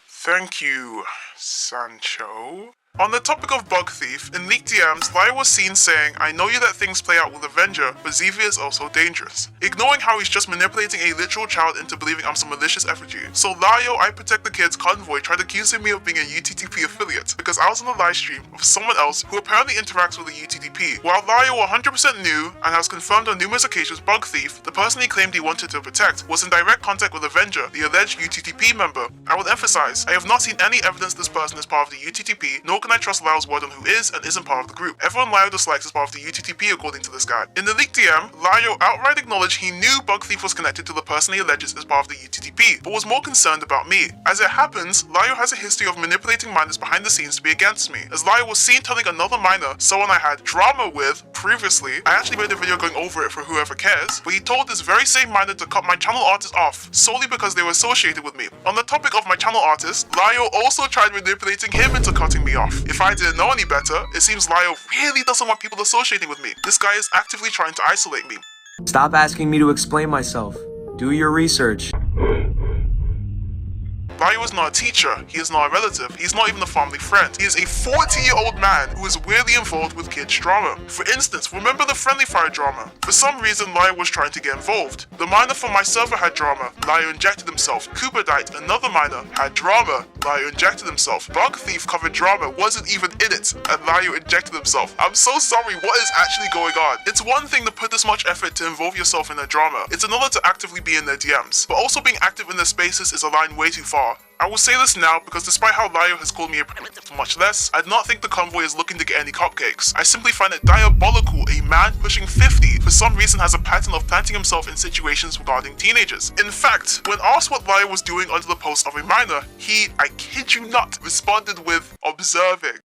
Thank you, Sancho. On the topic of Bugthief, in leaked DMs, Lio was seen saying, "I know you let things play out with Avenger, but ZV is also dangerous," ignoring how he's just manipulating a literal child into believing I'm some malicious effigy. So Lio, I Protect the Kids convoy tried accusing me of being a UTTP affiliate because I was on a live stream of someone else who apparently interacts with the UTTP. While Lio 100% knew and has confirmed on numerous occasions Bugthief, the person he claimed he wanted to protect, was in direct contact with Avenger, the alleged UTTP member. I will emphasize, I have not seen any evidence this person is part of the UTTP, nor can I trust Lio's word on who is and isn't part of the group. Everyone Lio dislikes is part of the UTTP according to this guy. In the leaked DM, Lio outright acknowledged he knew Bugthief was connected to the person he alleges is part of the UTTP, but was more concerned about me. As it happens, Lio has a history of manipulating minors behind the scenes to be against me, as Lio was seen telling another minor, someone I had drama with previously. I actually made a video going over it for whoever cares, but he told this very same minor to cut my channel artist off, solely because they were associated with me. On the topic of my channel artist, Lio also tried manipulating him into cutting me off. If I didn't know any better, it seems Lio really doesn't want people associating with me. This guy is actively trying to isolate me. Stop asking me to explain myself. Do your research. Lio is not a teacher, he is not a relative, he's not even a family friend. He is a 40-year-old man who is weirdly involved with kids' drama. For instance, remember the Friendly Fire drama? For some reason, Lio was trying to get involved. The miner from my server had drama, Lio injected himself. Cooperdite, another miner, had drama, Lio injected himself. Bugthief covered drama, wasn't even in it, and Lio injected himself. I'm so sorry, what is actually going on? It's one thing to put this much effort to involve yourself in their drama, it's another to actively be in their DMs. But also being active in their spaces is a line way too far. I will say this now because despite how Lio has called me a for much less, I do not think the convoy is looking to get any cupcakes. I simply find it diabolical a man pushing 50 for some reason has a pattern of planting himself in situations regarding teenagers. In fact, when asked what Lio was doing under the post of a minor, he, I kid you not, responded with observing.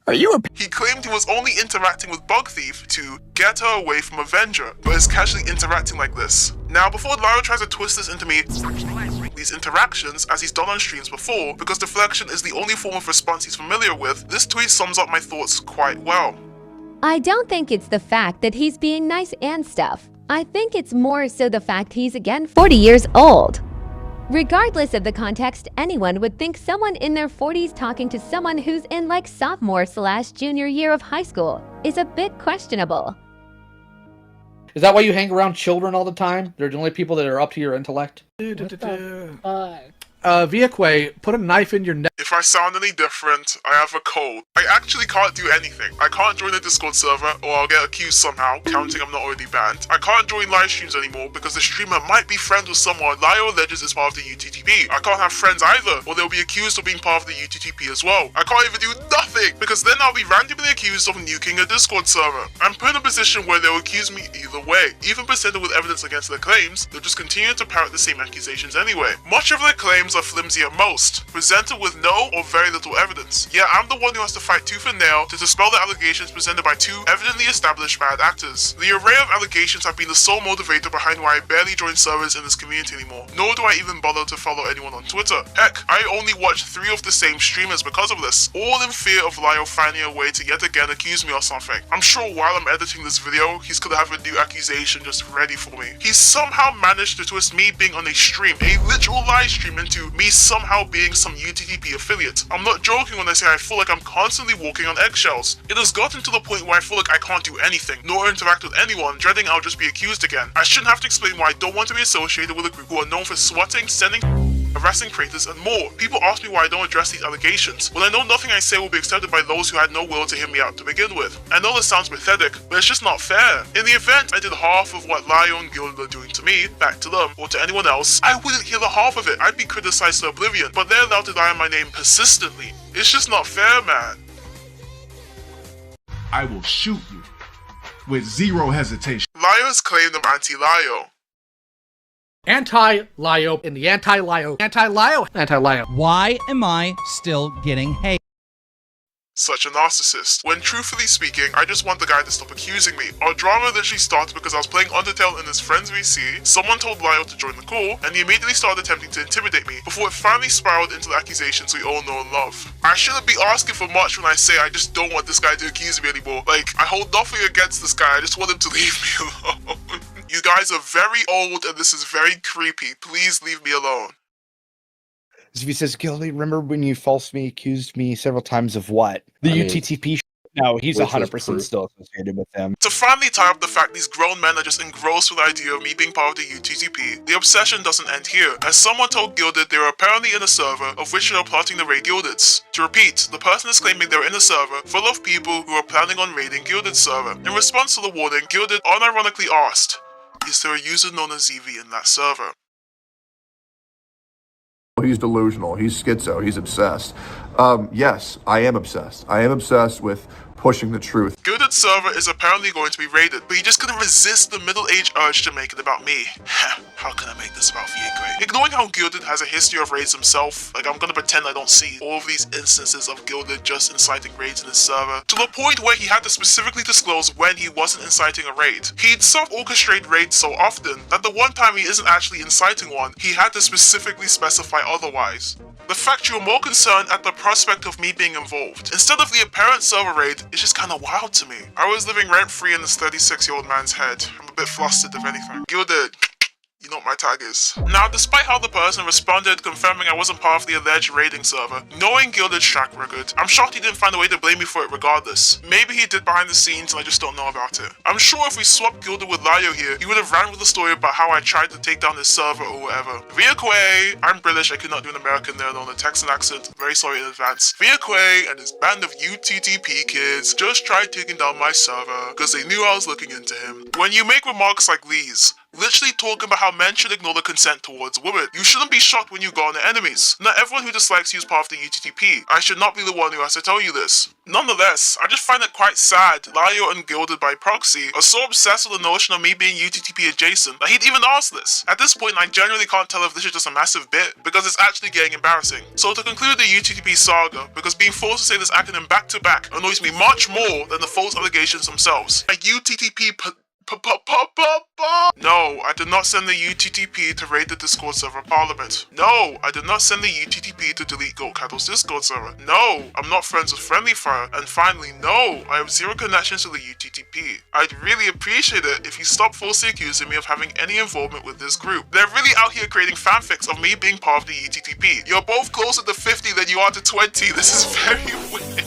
He claimed he was only interacting with Bugthief to get her away from Avenger, but is casually interacting like this. Now, before Lio tries to twist this into me, these interactions, as he's done on streams before, because deflection is the only form of response he's familiar with, this tweet sums up my thoughts quite well. I don't think it's the fact that he's being nice and stuff. I think it's more so the fact he's again 40 years old. Regardless of the context, anyone would think someone in their 40s talking to someone who's in like sophomore/junior year of high school is a bit questionable. Is that why you hang around children all the time? They're the only people that are up to your intellect? Viaque, put a knife in your neck. If I sound any different, I have a cold. I actually can't do anything. I can't join the Discord server or I'll get accused somehow, counting I'm not already banned. I can't join live streams anymore because the streamer might be friends with someone Lio alleges is part of the UTTP. I can't have friends either, or they'll be accused of being part of the UTTP as well. I can't even do nothing because then I'll be randomly accused of nuking a Discord server. I'm put in a position where they'll accuse me either way. Even presented with evidence against their claims, they'll just continue to parrot the same accusations anyway. Much of their claims are flimsy at most, presented with no or very little evidence. Yeah, I'm the one who has to fight tooth and nail to dispel the allegations presented by two evidently established bad actors. The array of allegations have been the sole motivator behind why I barely join servers in this community anymore, nor do I even bother to follow anyone on Twitter. Heck, I only watch 3 of the same streamers because of this, all in fear of Lio finding a way to yet again accuse me or something. I'm sure while I'm editing this video, he's gonna have a new accusation just ready for me. He's somehow managed to twist me being on a stream, a literal live stream, into to me somehow being some UTTP affiliate. I'm not joking when I say I feel like I'm constantly walking on eggshells. It has gotten to the point where I feel like I can't do anything, nor interact with anyone, dreading I'll just be accused again. I shouldn't have to explain why I don't want to be associated with a group who are known for swatting, sending, harassing creators, and more. People ask me why I don't address these allegations, when I know nothing I say will be accepted by those who had no will to hear me out to begin with. I know this sounds pathetic, but it's just not fair. In the event I did half of what Lio and Gilded are doing to me, back to them, or to anyone else, I wouldn't hear the half of it. I'd be criticized to oblivion, but they're allowed to die on my name persistently. It's just not fair, man. I will shoot you with zero hesitation. Lio's claimed I'm anti-Lio. Anti-Lio in the anti-Lio. Anti-Lio. Anti-Lio. Why am I still getting hate? Such a narcissist. When truthfully speaking, I just want the guy to stop accusing me. Our drama literally started because I was playing Undertale in his friends VC, someone told Lio to join the call, and he immediately started attempting to intimidate me, before it finally spiraled into the accusations we all know and love. I shouldn't be asking for much when I say I just don't want this guy to accuse me anymore. Like, I hold nothing against this guy, I just want him to leave me alone. You guys are very old and this is very creepy. Please leave me alone. He says, Gildy, remember when you falsely accused me several times of what? The UTTP? No, he's 100% still associated with them. To finally tie up the fact these grown men are just engrossed with the idea of me being part of the UTTP, the obsession doesn't end here, as someone told Gilded they were apparently in a server of which they are plotting to raid Gilded's. To repeat, the person is claiming they're in a server full of people who are planning on raiding Gilded's server. In response to the warning, Gilded unironically asked, is there a user known as EV in that server? He's delusional, he's schizo, he's obsessed. Yes, I am obsessed. I am obsessed with pushing the truth. Gilded's server is apparently going to be raided, but he just couldn't resist the middle-aged urge to make it about me. How can I make this about Viegre? Ignoring how Gilded has a history of raids himself, like I'm gonna pretend I don't see all of these instances of Gilded just inciting raids in his server, to the point where he had to specifically disclose when he wasn't inciting a raid. He'd self-orchestrate raids so often that the one time he isn't actually inciting one, he had to specifically specify otherwise. The fact you are more concerned at the prospect of me being involved, instead of the apparent server raid, is just kinda wild to me. I was living rent-free in this 36-year-old man's head. I'm a bit flustered if anything. Gilded, you know what my tag is. Now, despite how the person responded confirming I wasn't part of the alleged raiding server, knowing Gilded's track record, I'm shocked he didn't find a way to blame me for it regardless. Maybe he did behind the scenes and I just don't know about it. I'm sure if we swapped Gilded with Lio here, he would have ran with the story about how I tried to take down his server or whatever. Viegre, I'm British, I could not do an American there on a Texan accent, very sorry in advance. Viegre and his band of UTTP kids just tried taking down my server because they knew I was looking into him. When you make remarks like these, literally talking about how men should ignore the consent towards women, you shouldn't be shocked when you go on their enemies. Not everyone who dislikes you is part of the UTTP. I should not be the one who has to tell you this. Nonetheless, I just find it quite sad Lio and Gilded by proxy are so obsessed with the notion of me being UTTP adjacent that he'd even ask this. At this point, I genuinely can't tell if this is just a massive bit, because it's actually getting embarrassing. So to conclude the UTTP saga, because being forced to say this acronym back to back annoys me much more than the false allegations themselves. A UTTP No, I did not send the UTTP to raid the Discord server Parliament. No, I did not send the UTTP to delete Goat Cattle's Discord server. No, I'm not friends with Friendly Fire. And finally, no, I have zero connections to the UTTP. I'd really appreciate it if you stop falsely accusing me of having any involvement with this group. They're really out here creating fanfics of me being part of the UTTP. You're both closer to 50 than you are to 20. This is very weird.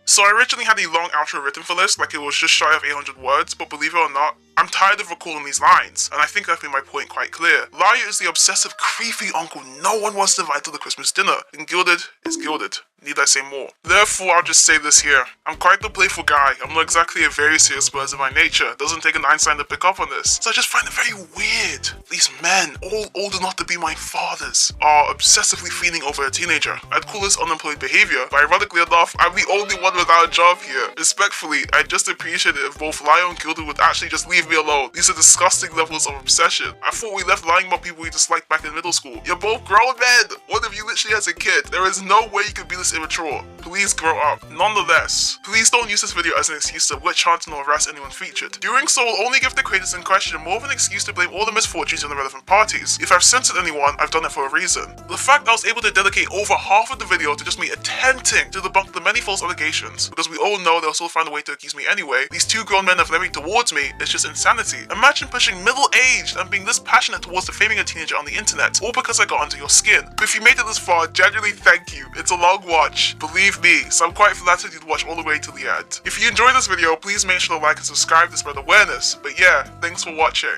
So I originally had a long outro written for this, like it was just shy of 800 words, but believe it or not, I'm tired of recalling these lines, and I think I've made my point quite clear. Lio is the obsessive, creepy uncle no one wants to invite to the Christmas dinner, and Gilded is Gilded. Need I say more? Therefore, I'll just say this here. I'm quite the playful guy. I'm not exactly a very serious person by nature. It doesn't take an Einstein to pick up on this. So I just find it very weird. These men, all old enough to be my fathers, are obsessively fiending over a teenager. I'd call this unemployed behavior, but ironically enough, I'm the only one without a job here. Respectfully, I'd just appreciate it if both Lio and Gilded would actually just leave leave me alone. These are disgusting levels of obsession. I thought we left lying about people we disliked back in middle school. You're both grown men! One of you literally has a kid. There is no way you could be this immature. Please grow up. Nonetheless, please don't use this video as an excuse to witch hunt or harass anyone featured. Doing so will only give the creators in question more of an excuse to blame all the misfortunes on the relevant parties. If I've censored anyone, I've done it for a reason. The fact I was able to dedicate over half of the video to just me attempting to debunk the many false allegations, because we all know they'll still find a way to accuse me anyway, these two grown men have levied towards me, is just insanity. Imagine pushing middle-aged and being this passionate towards defaming a teenager on the internet, all because I got under your skin. But if you made it this far, genuinely thank you. It's a long watch. Believe me, so I'm quite flattered you'd watch all the way to the end. If you enjoyed this video, please make sure to like and subscribe to spread awareness. But yeah, thanks for watching.